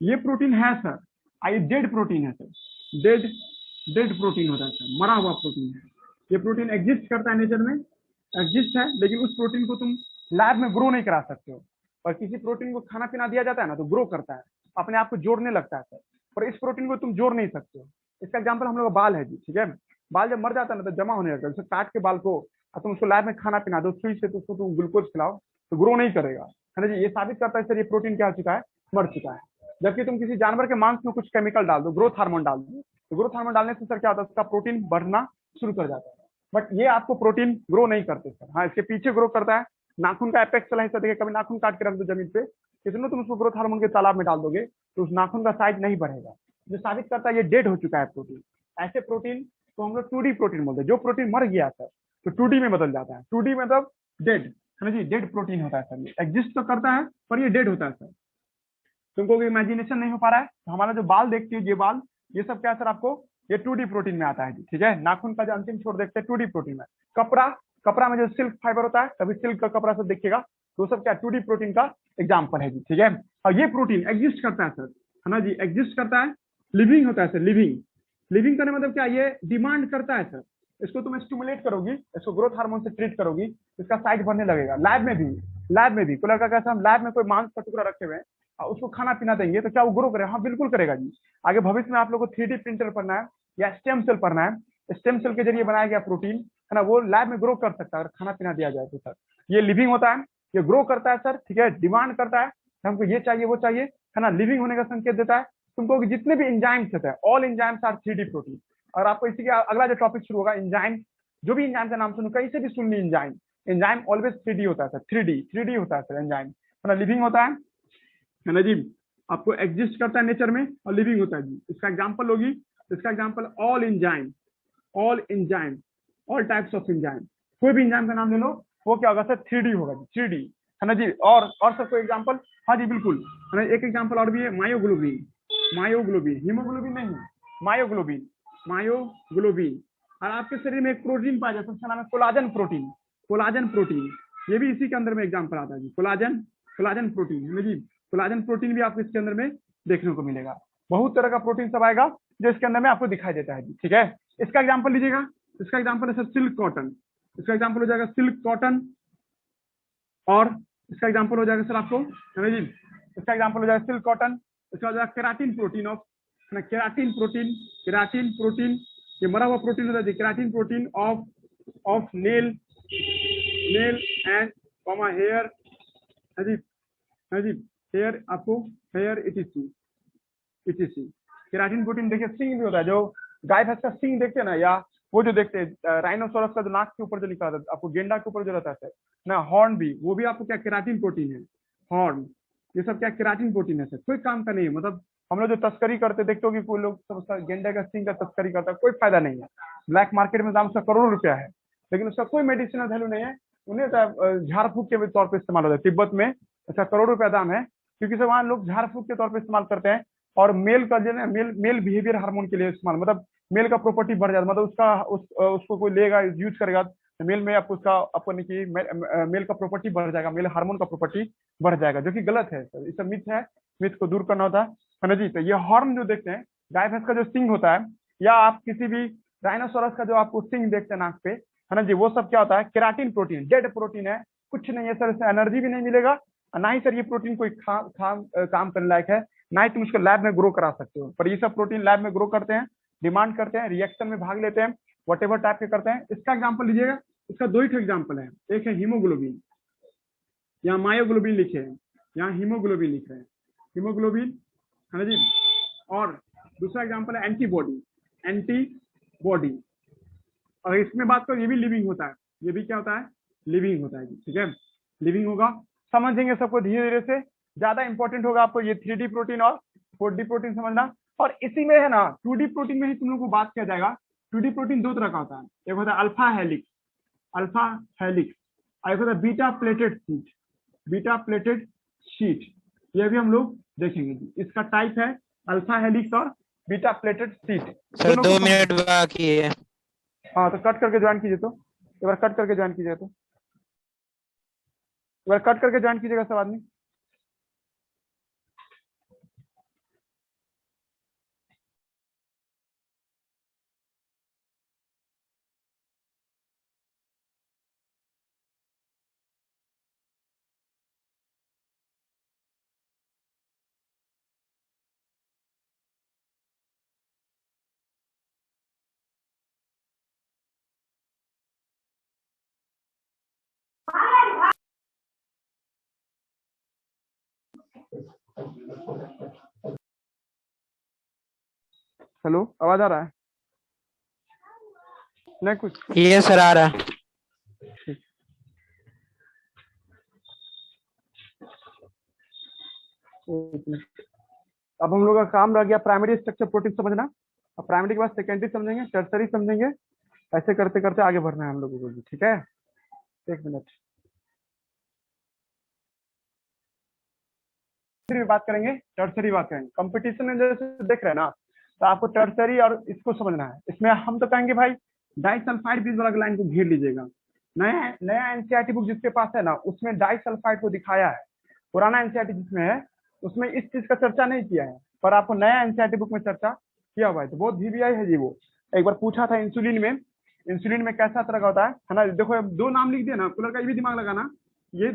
ये प्रोटीन है सर, आई डेड प्रोटीन है सर, डेड प्रोटीन होता है सर, मरा हुआ प्रोटीन है। ये प्रोटीन एग्जिस्ट करता है नेचर में, एग्जिस्ट है, लेकिन उस प्रोटीन को तुम लैब में ग्रो नहीं करा सकते हो। और किसी प्रोटीन को खाना पीना दिया जाता है ना तो ग्रो करता है, अपने आप को जोड़ने लगता है सर, पर इस प्रोटीन को तुम जोड़ नहीं सकते हो। इसका एग्जाम्पल हम लोग का बाल है जी, ठीक है। बाल जब मर जाता है ना तो जमा होने लगता है, जैसे काट के बाल को तुम उसको लैब में खाना पीना दो सुई से, तो उसको तुम ग्लूकोज खिलाओ तो ग्रो नहीं करेगा, है ना जी। ये साबित करता है सर ये प्रोटीन क्या हो चुका है, मर चुका है। जबकि तुम किसी जानवर के मांस में कुछ केमिकल डाल दो, ग्रोथ हार्मोन डाल दो, तो ग्रोथ हार्मोन डालने से सर क्या होता है, उसका प्रोटीन बढ़ना शुरू कर जाता है। बट ये आपको प्रोटीन ग्रो नहीं करते सर। हाँ, इसके पीछे ग्रो करता है, नाखून का एपेक्स हिस्सा देखिए, कभी नाखून काट के रख दो जमीन पे, कितनों तुम उसको ग्रोथ हार्मोन के तालाब में डाल दोगे तो उस नाखून का साइज नहीं बढ़ेगा, जो साबित करता है ये डेड हो चुका है प्रोटीन। ऐसे प्रोटीन तो हम लोग 2D प्रोटीन बोलते हैं, जो प्रोटीन मर गया सर तो 2D में बदल जाता है। 2D मतलब डेड, है ना जी, डेड प्रोटीन होता है सर। ये एग्जिस्ट तो करता है पर ये डेड होता है सर। तुमको इमेजिनेशन नहीं हो पा रहा है तो हमारा जो बाल देखती है, ये बाल, ये सब क्या है सर, आपको ये 2D प्रोटीन में आता है जी, ठीक है। नाखून का जो अंतिम छोर देखते हैं 2D प्रोटीन में। कपड़ा में जो सिल्क फाइबर होता है, कभी सिल्क का कपड़ा सब देखिएगा, तो सब क्या 2D प्रोटीन का एग्जाम्पल है जी, ठीक है। और ये प्रोटीन एग्जिस्ट करता है सर, है ना जी, एग्जिस्ट करता है, लिविंग होता है सर, लिविंग करने मतलब क्या, ये डिमांड करता है सर। इसको तुम स्टिमुलेट करोगी, इसको ग्रोथ हार्मोन से ट्रीट करोगी, इसका साइज बढ़ने लगेगा। लैब में भी कोई लड़का कैसा, हम लैब में कोई मांस का टुकड़ा रखे हुए हैं और उसको खाना पीना देंगे तो क्या वो ग्रो करेगा? हाँ बिल्कुल करेगा जी। आगे भविष्य में आप लोग को 3D प्रिंटर पढ़ना है या स्टेम सेल पढ़ना है, स्टेम सेल के जरिए बनाया गया प्रोटीन, है ना, वो लैब में ग्रो कर सकता है अगर खाना पीना दिया जाए तो सर। ये लिविंग होता है, ये ग्रो करता है सर, ठीक है, डिमांड करता है, हमको ये चाहिए वो चाहिए, है ना, लिविंग होने का संकेत देता है। तुमको जितने भी एंजाइम्स होते हैं, all enzymes are 3D protein. और आपको इसी का अगला जो टॉपिक शुरू होगा, एंजाइम, जो भी एंजाइम का नाम सुनो, कहीं से भी सुन ली एंजाइम ऑलवेज 3D होता है सर, 3D होता है सर एंजाइम, है ना, लिविंग होता है ना जी। आपको एग्जिस्ट करता है नेचर में और लिविंग होता है जी। इसका एग्जांपल होगी, इसका example all enzyme, all types of enzyme. कोई भी एंजाइम का नाम ले लो, वो क्या होगा सर, 3D होगा जी, 3D, है ना जी। और सब कोई एग्जांपल, हाँ जी बिल्कुल, है ना। एक एग्जांपल और भी है, मायोग्लोबिन, हीमोग्लोबिन नहीं, मायोग्लोबिन। और आपके शरीर में एक प्रोटीन पाया जाता है, उसका नाम है कोलाजन प्रोटीन। ये भी इसी के अंदर में एग्जांपल आता है जी, कोलाजन प्रोटीन, है ना जी। कोलाजन प्रोटीन भी आपको इसके अंदर में देखने को मिलेगा। बहुत तरह का प्रोटीन सब आएगा जो इसके अंदर में आपको दिखाई देता है जी, ठीक है। इसका एग्जांपल लीजिएगा, इसका एग्जांपल है सर सिल्क कॉटन, इसका एग्जांपल हो जाएगा सिल्क कॉटन। और इसका एग्जांपल हो जाएगा सर आपको, है ना जी, इसका एग्जांपल हो जाएगा सिल्क कॉटन। इसका हो जाएगा केराटिन प्रोटीन ऑफ, है ना, केराटिन प्रोटीन, ये मरा हुआ प्रोटीन होता है, keratin protein of nail and hair, है जी, हेयर, आपको हेयर इटीसी। केराटिन प्रोटीन देखिए सिंग भी होता है, जो गाय भैंस का सिंग देखते हैं ना, या वो जो देखते हैं राइनोसोरस का जो नाक के ऊपर जो लिखा होता है, आपको गेंडा के ऊपर जो रहता है ना, हॉर्न भी, वो भी आपको क्या केराटिन प्रोटीन है, हॉर्न, ये सब क्या केराटिन प्रोटीन है सर, कोई काम का नहीं है। मतलब हम लोग जो तस्करी करते देखते हो कि कोई लोग समझता गेंडे का सिंग का तस्करी करता है, कोई फायदा नहीं है, ब्लैक मार्केट में दाम उसका करोड़ों रुपया है, लेकिन उसका कोई मेडिसिनल वैल्यू नहीं है, उन्हें झाड़ फूक के तौर पर इस्तेमाल होता है। तिब्बत में अच्छा करोड़ों रुपया दाम है, क्योंकि सब वहाँ लोग झाड़ फूक के तौर पर इस्तेमाल करते हैं। और मेल का जो है मेल बिहेवियर हार्मोन के लिए इस्तेमाल, मतलब मेल का प्रॉपर्टी बढ़ जाता है, मतलब उसको कोई लेगा यूज करेगा तो मेल में आपको उसका अपन की मेल का प्रॉपर्टी बढ़ जाएगा, मेल हार्मोन का प्रॉपर्टी बढ़ जाएगा, जो कि गलत है सर, ये सब मिथ है, मिथ को दूर करना होता है ना जी। तो ये हॉर्न जो देखते हैं गाय भैंस का जो सिंग होता है, या आप किसी भी डायनासोरस का जो आपको सिंग देखते हैं नाक पे, है ना जी, वो सब क्या होता है, केराटिन प्रोटीन, डेड प्रोटीन है, कुछ नहीं है सर, इससे एनर्जी भी नहीं मिलेगा, और ना ही सर ये प्रोटीन कोई काम करने लायक है, ना ही तुम इसको लैब में ग्रो करा सकते हो। पर ये सब प्रोटीन लैब में ग्रो करते हैं, डिमांड करते हैं, रिएक्शन में भाग लेते हैं, वट एवर टाइप के करते हैं। इसका एग्जाम्पल लीजिएगा, इसका दो ही एग्जाम्पल है, एक है हीमोग्लोबिन, यहाँ मायोग्लोबिन लिखे हैं, यहाँ हीमोग्लोबिन लिख रहे हैं, हीमोग्लोबिन, है ना जी, और दूसरा एग्जाम्पल है एंटीबॉडी, एंटीबॉडी। और इसमें बात करो, ये भी लिविंग होता है, ये भी क्या होता है, लिविंग होता है, ठीक है, लिविंग होगा, समझेंगे सबको धीरे धीरे से। ज्यादा इंपॉर्टेंट होगा आपको ये 3D प्रोटीन और 4D प्रोटीन समझना। और इसी में है ना 2D प्रोटीन में ही तुम लोग को बात किया जाएगा। 2D प्रोटीन दो तरह का होता है, एक होता है अल्फा हेलिक्स, अल्फा हेलिक्स, और एक होता है beta pleated sheet, beta pleated sheet, ये भी हम लोग देखेंगे जी। इसका टाइप है अल्फा हेलिक्स और beta pleated sheet. Sir 2 minute बाकी है। हाँ तो कट करके ज्वाइन कीजिए, तो एक बार कट करके ज्वाइन कीजिएगा, तो एक बार कट करके ज्वाइन कीजिएगा सब आदमी। हेलो, आवाज आ रहा है? नहीं कुछ? ये सर आ रहा है। अब हम लोग का काम रह गया प्राइमरी स्ट्रक्चर प्रोटीन समझना। अब प्राइमरी के बाद सेकेंडरी समझेंगे, टर्सरी समझेंगे, ऐसे करते करते आगे बढ़ना है हम लोगों को भी, ठीक है। एक मिनट, बात करेंगे, टर्सरी बात करेंगे। कंपटीशन में जैसे देख रहे हैं ना, तो आपको टर्सरी और इसको समझना है। इसमें हम तो कहेंगे भाई डाइसल्फाइड बीज वाला लाइन को घेर लीजिएगा। नया नया एनसीईआरटी बुक जिसके पास है ना, उसमें डाइसल्फाइड को दिखाया है। पुराना एनसीईआरटी जिसमें है उसमें इस चीज का चर्चा नहीं किया है, पर आपको नया एनसीईआरटी बुक में चर्चा किया हुआ है, तो बहुत VBI है जी। वो एक बार पूछा था इंसुलिन में कैसा तरह का होता है ना। देखो दो नाम लिख दिया ना, कूलर का ये भी दिमाग लगाना, ये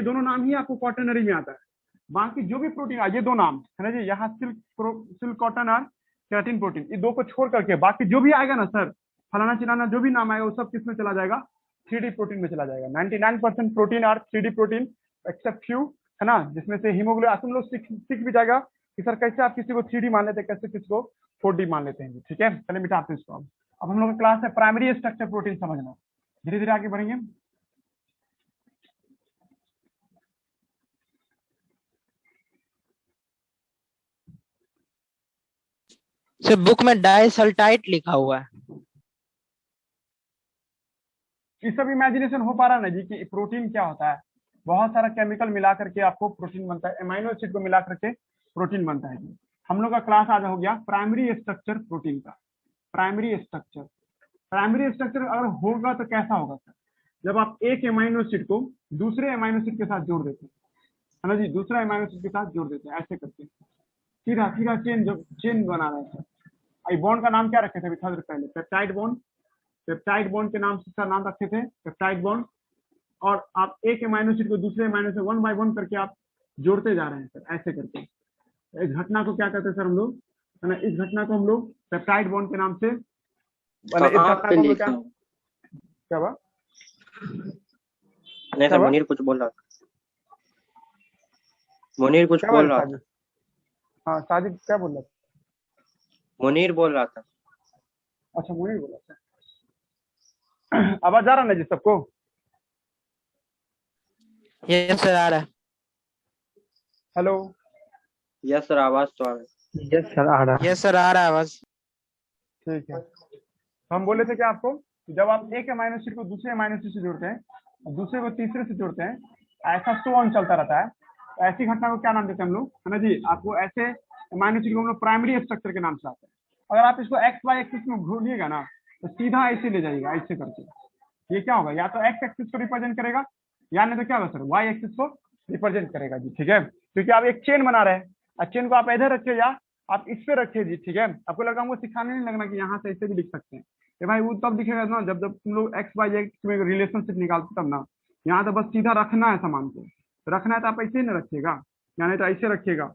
दोनों नाम ही आपको क्वाटरनरी में आता है। बाकी जो भी प्रोटीन ये दो नाम है ना जी, यहाँ सिल्क कॉटन और केराटिन प्रोटीन, ये दो को छोड़ करके बाकी जो भी आएगा ना सर, फलाना चिलाना जो भी नाम आएगा वो सब किस में चला जाएगा, 3D प्रोटीन में चला जाएगा। 99% प्रोटीन और 3D प्रोटीन एक्सेप्ट फ्यू, है ना, जिसमें से हीमोग्लोबिन। तुम लोग सीख भी जाएगा कि सर कैसे आप किसी को 3D मान लेते हैं, कैसे किसी को 4D मान लेते हैं, ठीक है। चलिए मिटाते हैं इसको। अब हम लोग का क्लास है प्राइमरी स्ट्रक्चर प्रोटीन समझना, धीरे धीरे आगे बढ़ेंगे। सर बुक में डाइसल्टाइट लिखा हुआ है। ये सब इमेजिनेशन हो पा रहा है ना जी कि प्रोटीन क्या होता है। बहुत सारा केमिकल मिला करके आपको प्रोटीन बनता है, अमीनो एसिड को मिला करके प्रोटीन बनता है जी। हम लोग का क्लास आज हो गया प्राइमरी स्ट्रक्चर प्रोटीन का। प्राइमरी स्ट्रक्चर अगर होगा तो कैसा होगा सर, जब आप एक अमीनो एसिड को दूसरे अमीनो एसिड के साथ जोड़ देते हैं, है ना जी, दूसरा अमीनो एसिड के साथ जोड़ देते हैं, ऐसे करके सीधा सीधा चेन बना रहे हैं। आई बॉन्ड का नाम क्या रखे थे थोड़ी देर पहले, पेप्टाइड बॉन्ड। पेप्टाइड बॉन्ड के नाम से इसका नाम रखे थे पेप्टाइड बॉन्ड। और आप एक अमीनो एसिड को दूसरे अमीनो एसिड 1 बाय 1 करके आप जोड़ते जा रहे हैं सर, ऐसे करके। इस घटना को क्या कहते हैं सर हम लोग, है ना, इस घटना को हम लोग पेप्टाइड बॉन्ड के नाम से क्या हुआ? नहीं सर, मुनीर कुछ बोल रहा था। मुनीर कुछ बोल रहा था। हाँ साजिद क्या बोल रहा था? मुनीर बोल रहा था। अच्छा मुनीर बोला था। आवाज आ रहा ना जी सबको? यस सर आ रहा है। हेलो। यस सर, आवाज तो आ रहा है। यस सर आ रहा है। यस सर आ रहा है आवाज। ठीक है, तो हम बोले थे कि आपको जब आप एक अमाइनो एसिड को दूसरे अमाइनो एसिड से जोड़ते हैं और दूसरे को तीसरे से जोड़ते हैं, ऐसा सो ऑन चलता रहता है, तो ऐसी घटना को क्या नाम देते हैं हम लोग, है ना जी? आपको ऐसे अमाइनो एसिड को हम लोग प्राइमरी स्ट्रक्चर के नाम से आते हैं। अगर आप इसको एक्स वाई एक्सिस में घूमिएगा ना, तो सीधा ऐसे ले जाइएगा, ऐसे करके ये क्या होगा, या तो एक्स एक्सिस को रिप्रेजेंट करेगा या नहीं तो क्या होगा सर, वाई एक्सिस को रिप्रेजेंट करेगा जी। ठीक है, क्योंकि आप एक चेन बना रहे हैं, चेन को आप इधर रखिए या आप इस पे रखिए जी। ठीक है, आपको लगा हमको सिखाने नहीं लगना कि यहाँ से ऐसे भी लिख सकते हैं। ये भाई वो तब दिखेगा ना जब जब तुम लोग एक्स वाई एक्स में रिलेशनशिप निकालते तब ना। यहाँ तो बस सीधा रखना है सामान को, रखना है तो आप ऐसे ही ना रखिएगा, या नहीं तो ऐसे रखिएगा।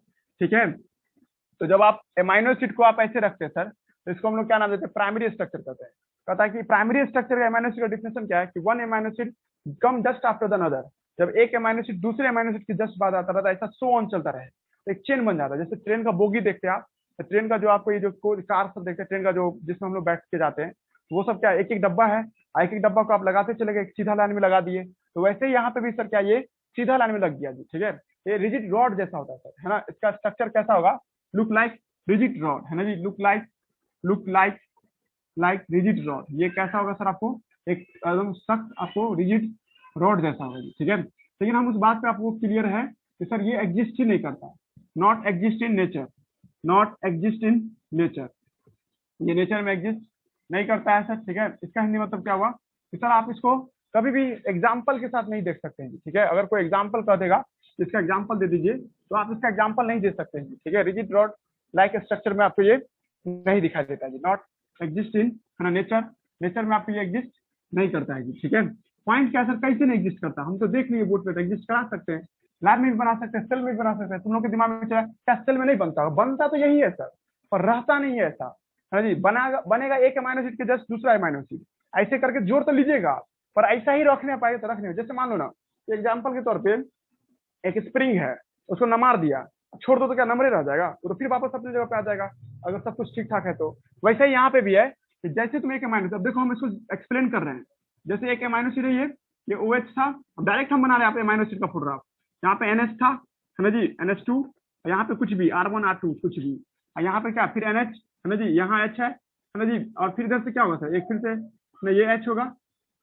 ठीक है, तो जब आप एमाइनो एसिड को आप ऐसे रखते हैं सर, तो इसको हम लोग क्या नाम देते हैं, प्राइमरी स्ट्रक्चर कहते हैं। कहता है कि प्राइमरी स्ट्रक्चर का एमाइनो एसिड का डिफिनेशन क्या है कि one amino acid come just after the other. जब एक एमाइनो एसिड दूसरे एमाइनो एसिड की जस्ट बाद आता रहता है, ऐसा सो ऑन चलता रहे, तो एक चेन बन जाता है। जैसे ट्रेन का बोगी देखते हैं आप, तो ट्रेन का जो आपको ये जो कार सब देखते हैं, ट्रेन का जो जिसमें हम लोग बैठ के जाते हैं, वो सब क्या एक एक डब्बा है, एक एक डब्बा को आप लगाते चले गए, सीधा लाइन में लगा दिए, तो वैसे ही यहाँ पे भी सर क्या ये सीधा लाइन में लग गया जी। ठीक है, ये रिजिड रॉड जैसा होता है सर, है ना? इसका स्ट्रक्चर कैसा होगा, लुक लाइक रिजिड रॉड, है ना जी? Look like rigid rod. ये कैसा होगा सर, आपको एक एकदम सख्त आपको रिजिड रॉड जैसा होगा जी। ठीक है, लेकिन हम उस बात पे आपको क्लियर है कि सर ये एग्जिस्ट ही नहीं करता, not exist in nature, not exist in nature, ये नेचर में एग्जिस्ट नहीं करता है सर। ठीक है, इसका हिंदी मतलब क्या हुआ कि सर आप इसको कभी भी एग्जाम्पल के साथ नहीं देख सकते हैं। ठीक है, अगर कोई एग्जाम्पल कह देगा, इसका एग्जाम्पल दे दीजिए, तो आप इसका एग्जाम्पल नहीं दे सकते हैं। ठीक है, रिजिड रॉड लाइक स्ट्रक्चर में आपको ये नहीं दिखाई देता है जी, not exist in nature, nature में आपको ये एग्जिस्ट नहीं करता है जी। ठीक है, पॉइंट क्या सर, कैसे नहीं एग्जिस्ट करता, हम तो देख लिए बोर्ड पे, एग्जिस्ट करा सकते हैं, लैब में भी बना सकते हैं, सेल में भी बना सकते हैं। तुम लोग के दिमाग में चला क्या सेल में नहीं बनता, बनता तो यही है सर, पर रहता नहीं है ऐसा, है जी? बनेगा एक अमाइनो एसिड के जस्ट दूसरा अमाइनो एसिड, ऐसे करके जोड़ तो लीजिएगा, पर ऐसा ही रखने पाए तो रखने। जैसे मान लो ना, एग्जाम्पल के तौर पे एक स्प्रिंग है, उसको नमार दिया, छोड़ दो तो क्या नंबरे रह जाएगा, वो तो फिर वापस अपनी जगह पे आ जाएगा अगर सब कुछ ठीक ठाक है तो। वैसे ही यहाँ पे भी है कि जैसे तुम एक अमाइनो, अब देखो हम इसको एक्सप्लेन कर रहे हैं, जैसे एक अमाइनो एसिड है ये OH था, अब डायरेक्ट हम बना रहे हैं अमाइनो एसिड का फोटोग्राफ। यहाँ पे NH था, है ना जी, NH2, यहाँ पे कुछ भी R1 R2 कुछ भी, यहाँ पे क्या फिर NH, है ना जी, यहाँ H है ना जी, और फिर इधर से क्या होगा सर, एक फिर से ये H होगा,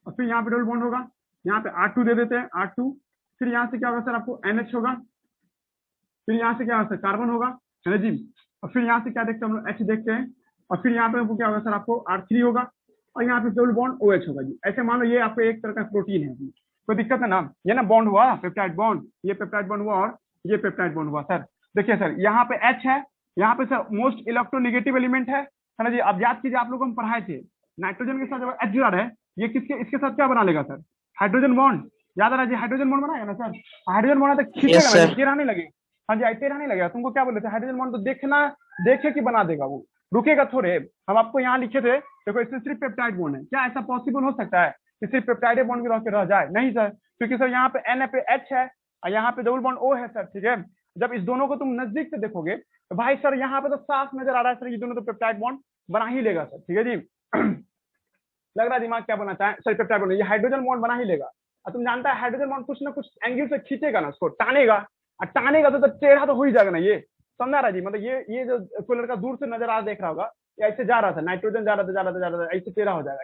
और फिर यहाँ पे डबल बॉन्ड होगा, यहाँ पे R2 दे देते हैं, R2, फिर यहाँ से क्या होगा सर, आपको NH होगा, फिर यहाँ से क्या होगा सर, कार्बन होगा, है ना जी, और फिर यहाँ से क्या देखते हैं हम लोग, H देखते हैं, और फिर यहाँ पे क्या होगा सर, आपको R3 होगा, और यहाँ पे डबल बॉन्ड OH होगा जी। ऐसे मान लो ये आपको एक तरह का प्रोटीन है जी, कोई दिक्कत है ना? ये ना बॉन्ड हुआ पेप्टाइड बॉन्ड, ये पेप्टाइड बॉन्ड हुआ और ये पेप्टाइड बॉन्ड हुआ सर। देखिए सर यहाँ पे H है, यहाँ पे सर मोस्ट इलेक्ट्रोनेगेटिव एलिमेंट है ना जी। अब याद कीजिए, आप लोग हम पढ़ाए थे, नाइट्रोजन के साथ जब H जुड़ा है, ये किसके इसके साथ क्या बना लेगा सर, हाइड्रोजन बॉन्ड। याद आ रहा है जी, हाइड्रोजन बॉन्ड बनाएगा ना सर, हाइड्रोजन बॉन्ड तो खींचेगा ना, टेढ़ा नहीं लगेगा। हाँ जी, टेढ़ा नहीं लगेगा। तुमको क्या बोले थे, हाइड्रोजन बॉन्ड तो देखना, देखे कि बना देगा, वो रुकेगा थोड़े। हम आपको यहाँ लिखे थे, देखो इसमें सिर्फ पेप्टाइड बॉन्ड है, क्या ऐसा पॉसिबल हो सकता है कि सिर्फ पेप्टाइड बॉन्ड भी रह जाए? नहीं सर, क्योंकि सर यहाँ पे N पे H है और यहाँ पे डबल बॉन्ड O है सर। ठीक है, जब इस दोनों को तुम नजदीक से देखोगे तो भाई सर यहाँ पे तो साफ नजर आ रहा है सर, ये दोनों तो पेप्टाइड बॉन्ड बना ही लेगा सर। ठीक है जी, लग रहा है दिमाग क्या बना चाहे सर, पेप्टाइड बॉन्ड ये हाइड्रोजन बॉन्ड बना ही लेगा। और तुम जानता है हाइड्रोजन बॉन्ड कुछ ना कुछ एंगल से खींचेगा ना, उसको टानेगा, और टानेगा तो टेढ़ा तो हो ही जाएगा ना। ये समझा रहा जी, मतलब ये जो कोई लड़का दूर से नजर आ देख रहा होगा, ये ऐसे जा रहा था, नाइट्रोजन जा रहा था, ऐसे टेढ़ा हो जाएगा,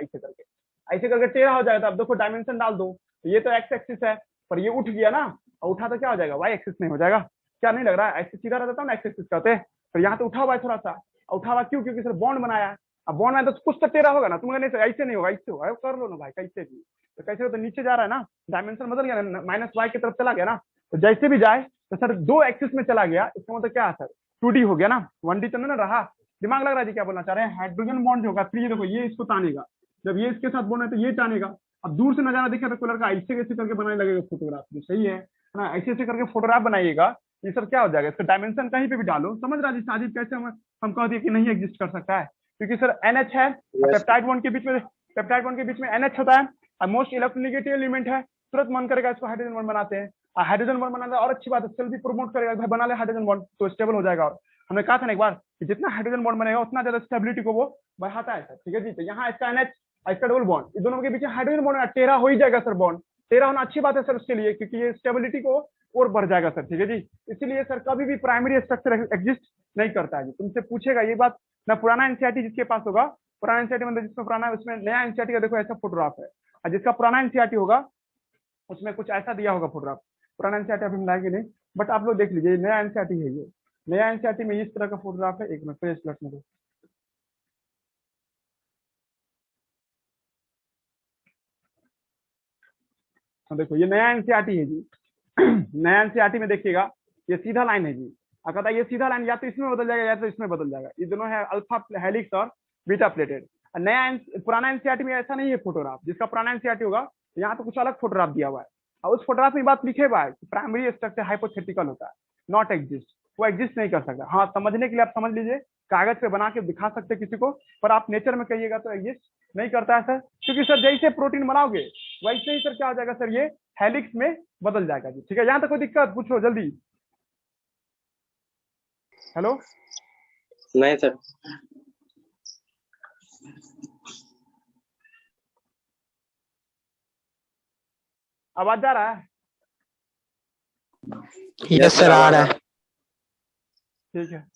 ऐसे करके टेढ़ा हो जाएगा। अब देखो डायमेंशन डाल दो, ये तो एक्स एक्सिस है, पर ये उठ गया ना, और उठा तो क्या हो जाएगा, वाई एक्सिस नहीं हो जाएगा? क्या नहीं लग रहा है, ऐसे सीधा रहता ना एक्स एक्सिस कहते, पर यहाँ तो उठा हुआ है थोड़ा सा। उठा हुआ क्यों, क्योंकि सर बॉन्ड बनाया। अब बॉन्ड में तो कुछ तो टेढ़ा होगा ना, तुम नहीं ऐसे नहीं होगा, ऐसे होगा, कर लो ना भाई, कैसे भी तो कैसे तो नीचे जा रहा है ना, डायमेंशन बदल गया ना, -y की तरफ चला गया ना, तो जैसे भी जाए तो सर 2 एक्सिस में चला गया, इसका मतलब क्या है सर, 2D हो गया ना, 1D तो नहीं रहा। दिमाग लग रहा है जी क्या बोलना चाह रहे हैं? हाइड्रोजन बॉन्ड जो होगा, फिर ये देखो ये इसको तानेगा, जब ये इसके साथ बॉन्ड है तो ये तानेगा। अब दूर से नजारा दिखे तो कलर का ऐसे कैसे करके बनाने लगेगा फोटोग्राफ, जो सही है ना, ऐसे ऐसे करके फोटोग्राफ बनाइएगा। ये सर क्या हो जाएगा, इसका डायमेंशन कहीं पे भी डालो। समझ रहा जी साजिद, कैसे हम कह दिए कि नहीं एग्जिस्ट कर सकता है, क्योंकि सर NH है, पेप्टाइड बॉन्ड के बीच में NH होता है, और मोस्ट इलेक्ट्रोनेगेटिव एलिमेंट है, तुरंत मन करेगा इसको हाइड्रोजन बॉन्ड बनाते हैं। हाइड्रोजन बॉन्ड बनाना और अच्छी बात है, सेल भी प्रमोट करेगा, भाई बना ले हाइड्रोजन बॉन्ड तो स्टेबल हो जाएगा। हमने कहा था ना एक बार कि जितना हाइड्रोजन बॉन्ड बनेगा उतना ज्यादा स्टेबिलिटी को वो बढ़ाता है सर, ठीक है जी। तो यहाँ इसका NH इसका डबल बॉन्ड, ये दोनों के बीच हाइड्रोजन बॉन्ड टेरा हो ही जाएगा सर, बॉन्ड टेरा होना अच्छी बात है सर उसके लिए, क्योंकि ये स्टेबिलिटी को और बढ़ जाएगा सर, ठीक है जी। इसीलिए सर कभी भी प्राइमरी स्ट्रक्चर एग्जिस्ट नहीं करता है जी। तुमसे पूछेगा ये बात ना, पुराना एनसीईआरटी जिसके पास होगा, पुराना एनसीईआरटी मतलब जिसमें पुराना है उसमें नया एनसीईआरटी का देखो ऐसा फोटोग्राफ है, और जिसका पुराना एनसीईआरटी होगा उसमें कुछ ऐसा दिया होगा फोटोग्राफ। पुराना एनसीईआरटी अभी हम लाएंगे नहीं, बट आप लोग देख लीजिए नया एनसीईआरटी है ये, नया एनसीईआरटी में इस तरह का फोटोग्राफ है। एक मिनट पेज प्लस में देखो ये नया एनसीईआरटी है जी। नया एनसीईआरटी में देखिएगा ये सीधा लाइन है जी, कहता है ये सीधा लाइन या तो इसमें बदल जाएगा या तो इसमें बदल जाएगा, ये दोनों है अल्फा हेलिक्स और बीटा प्लेटेड। नया पुराना एनसीईआरटी में ऐसा नहीं है फोटोग्राफ, जिसका पुराना एनसीईआरटी होगा यहाँ तो कुछ अलग फोटोग्राफ दिया हुआ है, और उस फोटोग्राफ में बात लिखे हुआ है कि प्राइमरी स्ट्रक्चर हाइपोथेटिकल होता है, नॉट एग्जिस्ट, वो एग्जिस्ट नहीं कर सकता। हाँ समझने के लिए आप समझ लीजिए, कागज पे बना के दिखा सकते किसी को, पर आप नेचर में कहिएगा तो एग्जिस्ट नहीं करता है सर, क्योंकि सर जैसे प्रोटीन बनाओगे वैसे ही सर क्या हो जाएगा सर, ये हेलिक्स में बदल जाएगा जी, ठीक है। यहाँ तक कोई दिक्कत पूछो जल्दी। हेलो नहीं सर। आवाज जा रहा है? यस सर आ रहा है। ठीक है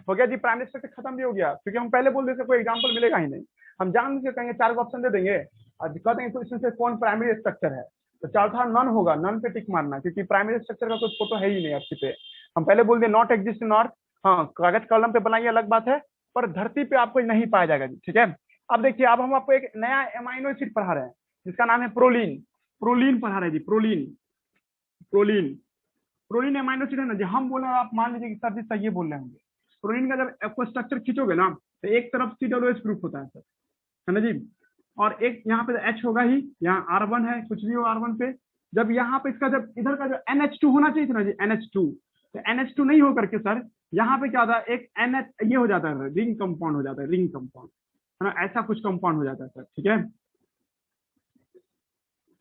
हो गया जी, प्राइमरी स्ट्रक्चर खत्म भी हो गया, क्योंकि हम पहले बोल देते कोई एग्जांपल मिलेगा ही नहीं, हम जान के कहेंगे 4 ऑप्शन दे देंगे और कहते हैं क्वेश्चन से कौन प्राइमरी स्ट्रक्चर है, तो चौथा नन होगा, नन पे टिक मारना, क्योंकि प्राइमरी स्ट्रक्चर का कोई फोटो है ही नहीं अच्छी पे। हम पहले बोल दें नॉट एग्जिस्ट नॉट, हाँ कागज कलम पे बनाइए अलग बात है, पर धरती पे आपको नहीं पाया जाएगा जी, ठीक है। अब देखिए अब हम आपको एक नया एमाइनो एसिड पढ़ा रहे हैं जिसका नाम है प्रोलीन, प्रोलीन पढ़ा रहे हैं जी, proline proline proline amino acid है ना जी। हम बोल रहे हैं, आप मान लीजिए कि सर जी सही बोल रहे होंगे, प्रोलीन का जब आपको स्ट्रक्चर खींचोगे ना तो एक तरफ COOH ग्रुप होता है सर, है ना जी, और एक यहाँ पे H होगा ही, यहाँ R1 है, कुछ भी हो R1 पे, जब यहाँ पे इसका जब इधर का जो NH2 होना चाहिए था ना जी, NH2, तो NH2 नहीं हो करके सर यहाँ पे क्या होता है, एक NH ये हो जाता है, रिंग कंपाउंड हो जाता है, रिंग कंपाउंड है ना, ऐसा कुछ कंपाउंड हो जाता है सर, ठीक है,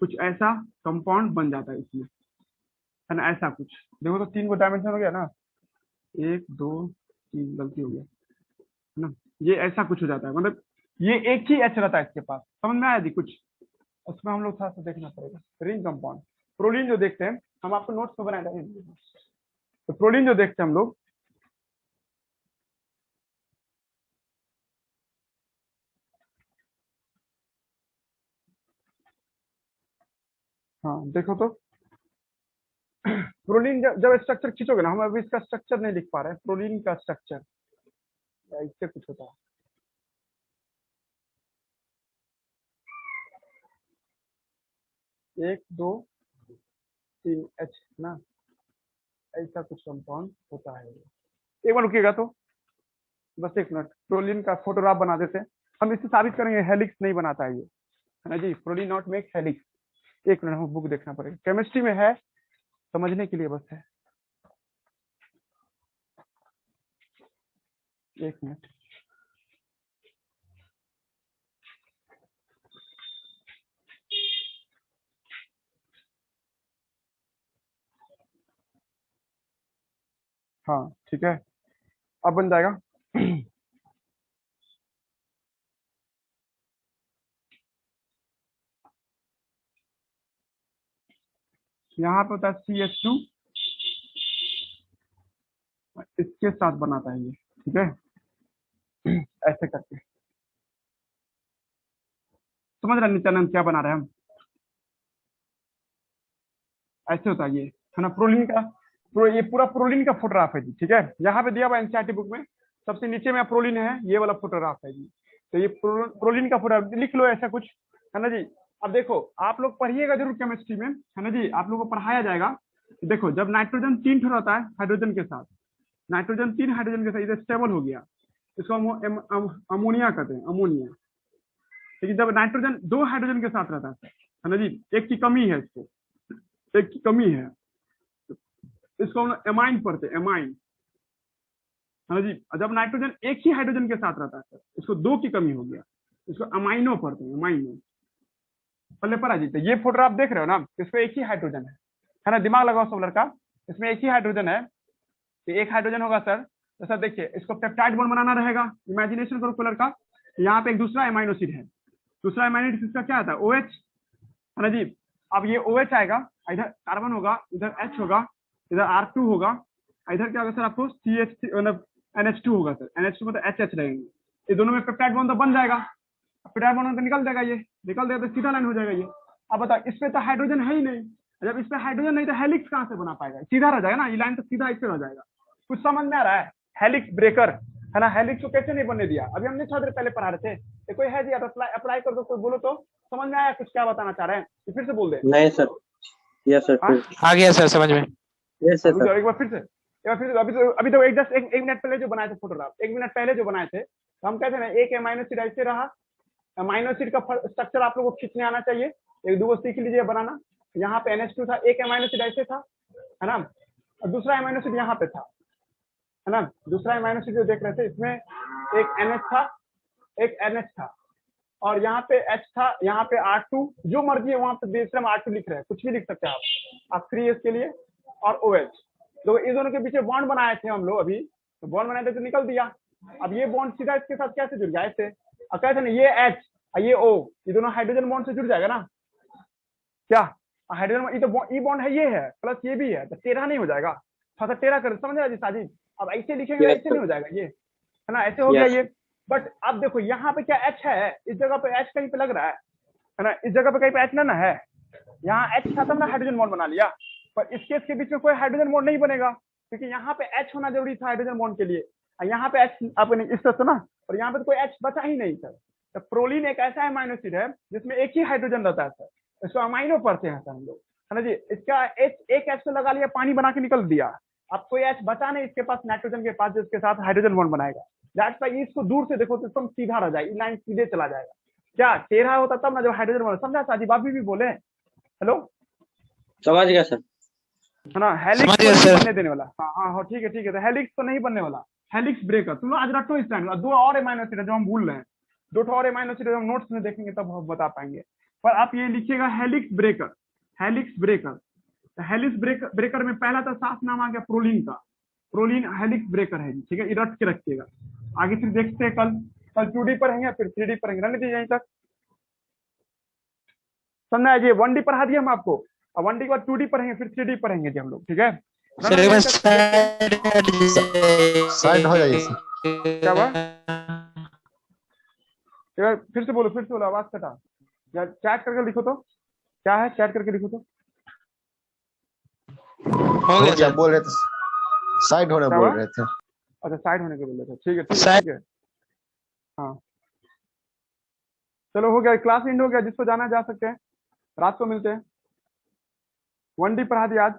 कुछ ऐसा कंपाउंड बन जाता है इसमें, है ना, ऐसा कुछ। देखो तो 3 को डायमेंशन हो गया ना, 1 2 3 गलती हो गया है ना, ये ऐसा कुछ हो जाता है, मतलब ये एक ही H रहता है इसके पास, समझ में आया जी कुछ, उसमें हम लोग थोड़ा सा देखना पड़ेगा। रिंग कंपाउंड प्रोलीन जो देखते हैं हम आपको नोट्स में बनाए हैं, तो प्रोलीन जो देखते हैं हम लोग, हाँ देखो तो प्रोलीन जब स्ट्रक्चर खींचोगे ना, हम अभी इसका स्ट्रक्चर नहीं लिख पा रहे हैं, प्रोलीन का स्ट्रक्चर इससे कुछ होता है, 1 2 3 H ना, ऐसा कुछ कंपाउंड होता है। एक बार रुकिएगा तो बस 1 मिनट, प्रोलीन का फोटोग्राफ बना देते हैं, हम इससे साबित करेंगे हेलिक्स नहीं बनाता है ये, है ना जी, proline not make helix. 1 minute हम बुक देखना पड़ेगा, केमिस्ट्री में है, समझने के लिए बस है, 1 मिनट। हाँ ठीक है, अब बन जाएगा। यहाँ पे होता है CH2, इसके साथ बनाता है ये, ठीक है, ऐसे करके समझ रहे नित्यानंद क्या बना रहे हैं हम, ऐसे होता है ये, है ना, प्रोलीन का ये पूरा प्रोलीन का फोटोग्राफ है जी, ठीक है। यहाँ पे दिया हुआ एनसीईआरटी बुक में सबसे नीचे में प्रोलीन है, ये वाला फोटोग्राफ है जी, तो ये प्रोलीन का फोटोग्राफ लिख लो ऐसा कुछ, है ना जी। अब देखो आप लोग पढ़िएगा जरूर केमिस्ट्री में, है ना जी, आप लोगों को पढ़ाया जाएगा। देखो जब नाइट्रोजन 3 ठो रहता है हाइड्रोजन के साथ, नाइट्रोजन 3 हाइड्रोजन के साथ इधर स्टेबल हो गया, इसको अमोनिया कहते हैं, अमोनिया। लेकिन जब नाइट्रोजन 2 हाइड्रोजन के साथ रहता है ना जी, एक की कमी है, इसको एक की कमी है, इसको हम एमाइन पढ़ते हैं, एमाइन, है ना जी। जब नाइट्रोजन एक ही हाइड्रोजन के साथ रहता है, इसको 2 की कमी हो गया, इसको अमाइनो पढ़ते हैं, अमाइनो पहले पढ़ा जी। तो ये फोटोग्राफ देख रहे हो ना, इसमें एक ही हाइड्रोजन है ना, दिमाग लगाओ सब लड़का, इसमें एक ही हाइड्रोजन है, तो एक हाइड्रोजन होगा सर, जैसा देखिए इसको पेप्टाइड बॉन्ड बनाना रहेगा, इमेजिनेशन करो कलर का, यहाँ पे एक दूसरा एमाइनो एसिड है, दूसरा एमाइनो एसिड इसका क्या आता है OH है ना जी। अब ये OH आएगा, इधर कार्बन होगा, इधर H होगा, इधर R2 होगा, इधर क्या होगा सर आपको CH मतलब NH2 होगा सर, NH2 मतलब HH रहेंगे, ये दोनों में पेप्टाइड बॉन्ड तो बन जाएगा, पेप्टाइड बॉन्ड तो निकल जाएगा, ये निकल जाएगा तो सीधा लाइन हो जाएगा ये। अब बताओ इसमें तो हाइड्रोजन है ही नहीं, जब इसमें हाइड्रोजन नहीं तो हेलिक्स कहाँ से बना पाएगा, सीधा रह जाएगा ना, ये लाइन तो सीधा इससे हो जाएगा। कुछ समझ में आ रहा है, हेलिक्स ब्रेकर है ना, हेलिक्स को कैसे नहीं बनने दिया, अभी हमने थोड़ी देर पहले पढ़ा रहे थे, ये कोई है जी आप अप्लाई कर दो, कोई बोलो तो समझ में आया कुछ क्या बताना चाह रहे हैं, फिर से बोल दे। नहीं सर, यस सर, हाँ? आ गया सर समझ में। Yes sir. एक बार फिर से, अभी तो एक मिनट पहले जो बनाए थे फोटोग्राफ, एक मिनट पहले जो बनाए थे, तो हम कहते हैं ना एक एमाइनो एसिड ऐसे रहा, एमाइनो एसिड का स्ट्रक्चर आप लोगों को खींचने आना चाहिए, एक दो सीख लीजिए बनाना। यहाँ पे NH2 था, एक एमाइनो एसिड ऐसे था है ना, और दूसरा एमाइनो एसिड यहाँ पे था है ना, दूसरा एमाइनो एसिड जो देख रहे थे इसमें एक NH था, एक NH था, और यहाँ पे H था, यहाँ पे R2, जो मर्जी है वहां पे दूसरे में R2 लिख रहे हैं, कुछ भी लिख सकते हैं आप 3S के लिए, और OH, तो इस दोनों के पीछे बॉन्ड बनाए थे हम लोग, अभी तो बॉन्ड बनाए थे तो निकल दिया। अब ये बॉन्ड सीधा इसके साथ कैसे जुड़ गया, ऐसे कहते ना ये H और ये O, ये दोनों हाइड्रोजन बॉन्ड से जुड़ जाएगा ना, क्या हाइड्रोजन ये तो ई बॉन्ड है, ये है प्लस ये भी है, तो टेढ़ा नहीं हो जाएगा, थोड़ा सा टेढ़ा कर, समझ रहे जी साजिद। अब ऐसे लिखेंगे ऐसे नहीं हो जाएगा ये है ना, ऐसे हो गया ये। बट अब देखो यहाँ पे क्या H है, इस जगह पे H कहीं पे लग रहा है ना, इस जगह पे कहीं पे H ना है, यहाँ H था तब ना हाइड्रोजन बॉन्ड बना लिया, पर इसके इसके बीच में कोई हाइड्रोजन बॉन्ड नहीं बनेगा, क्योंकि यहाँ पे H होना जरूरी था हाइड्रोजन बॉन्ड के लिए, और यहाँ पे H अपने इस तरह से ना, और यहाँ पे तो कोई H बचा ही नहीं सर। तो प्रोलीन एक ऐसा अमाइनो एसिड है जिसमें एक ही हाइड्रोजन रहता है सर, इसको अमाइनो पढ़ते हैं सर हम लोग है ना जी। इसका एक H लगा लिया, पानी बना के निकल दिया, अब कोई H बचा नहीं इसके पास, नाइट्रोजन के पास, जिसके साथ हाइड्रोजन बॉन्ड बनाएगा। दैट्स व्हाई इसको दूर से देखो तो एकदम सीधा रह जाएगा, लाइन सीधे चला जाएगा, क्या टेढ़ा होता तब ना जब हाइड्रोजन बॉन्ड, समझा साजिद आप भी बोले, हेलो समझ गया सर। है ना, हेलिक्स समझ तो गया नहीं सर। बनने देने वाला, हाँ ठीक है तो हेलिक्स तो नहीं बनने वाला, हेलिक्स ब्रेकर तुम लोग आज रटो इस लाइन, दो और एमाइनो एसिड है जो हम भूल रहे हैं, दो और एमाइनो एसिड हम नोट्स में देखेंगे तब हम बता पाएंगे, पर आप ये लिखिएगा helix breaker, helix breaker. Helix breaker में पहला तो साफ नाम आ गया प्रोलीन का, प्रोलीन हेलिक्स ब्रेकर है, ठीक है, ये रट के रखिएगा। आगे फिर देखते हैं कल 2D पढ़ेंगे, फिर 3D पढ़ेंगे, रहने दीजिए यहीं तक, समझा है जी। 1D पढ़ा दिया हम आपको, अब 1D के बाद 2D पढ़ेंगे, फिर 3D पढ़ेंगे जी हम लोग, ठीक है। सर एक बार साइड हो जाइए सर। क्या हुआ, फिर से बोलो, आवाज कटा, या चैट करके लिखो तो, क्या है चैट करके लिखो तो, हो गया सर। बोल रहे थे साइड होने क्या बोल हुआ? रहे थे। अच्छा साइड होने के बोल रहे थे, ठीक है Side- हाँ चलो हो गया, क्लास एंड हो गया, जिसको जाना जा सकते हैं, रात को मिलते हैं। 1D पढ़ा दिया आज।